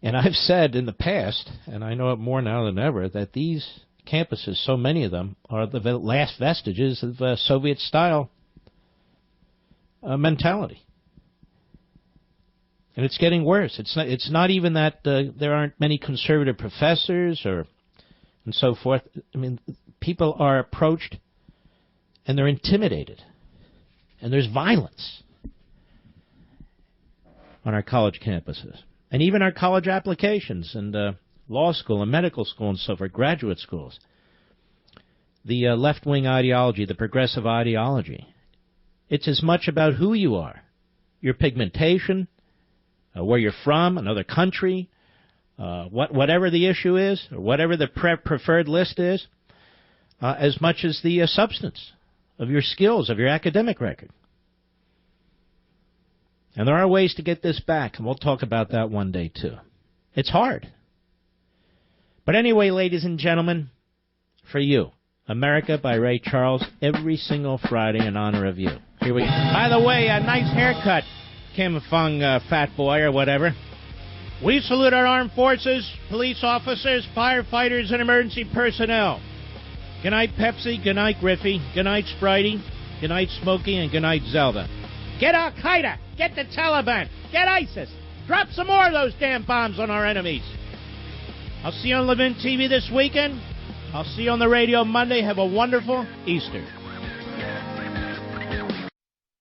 And I've said in the past, and I know it more now than ever, that these campuses, so many of them, are the last vestiges of Soviet-style mentality. And it's getting worse. It's not even that there aren't many conservative professors and so forth. I mean, people are approached and they're intimidated. And there's violence on our college campuses. And even our college applications and law school and medical school and so forth, graduate schools. The left-wing ideology, the progressive ideology, it's as much about who you are, your pigmentation, where you're from, another country, whatever the issue is, or whatever the preferred list is, as much as the substance of your skills, of your academic record. And there are ways to get this back, and we'll talk about that one day, too. It's hard. But anyway, ladies and gentlemen, for you, America by Ray Charles, every single Friday in honor of you. Here we go. By the way, a nice haircut, Kim Fung, fat boy or whatever. We salute our armed forces, police officers, firefighters, and emergency personnel. Good night, Pepsi. Good night, Griffey. Good night, Spritey. Good night, Smokey. And good night, Zelda. Get Al-Qaeda. Get the Taliban. Get ISIS. Drop some more of those damn bombs on our enemies. I'll see you on Levin TV this weekend. I'll see you on the radio Monday. Have a wonderful Easter.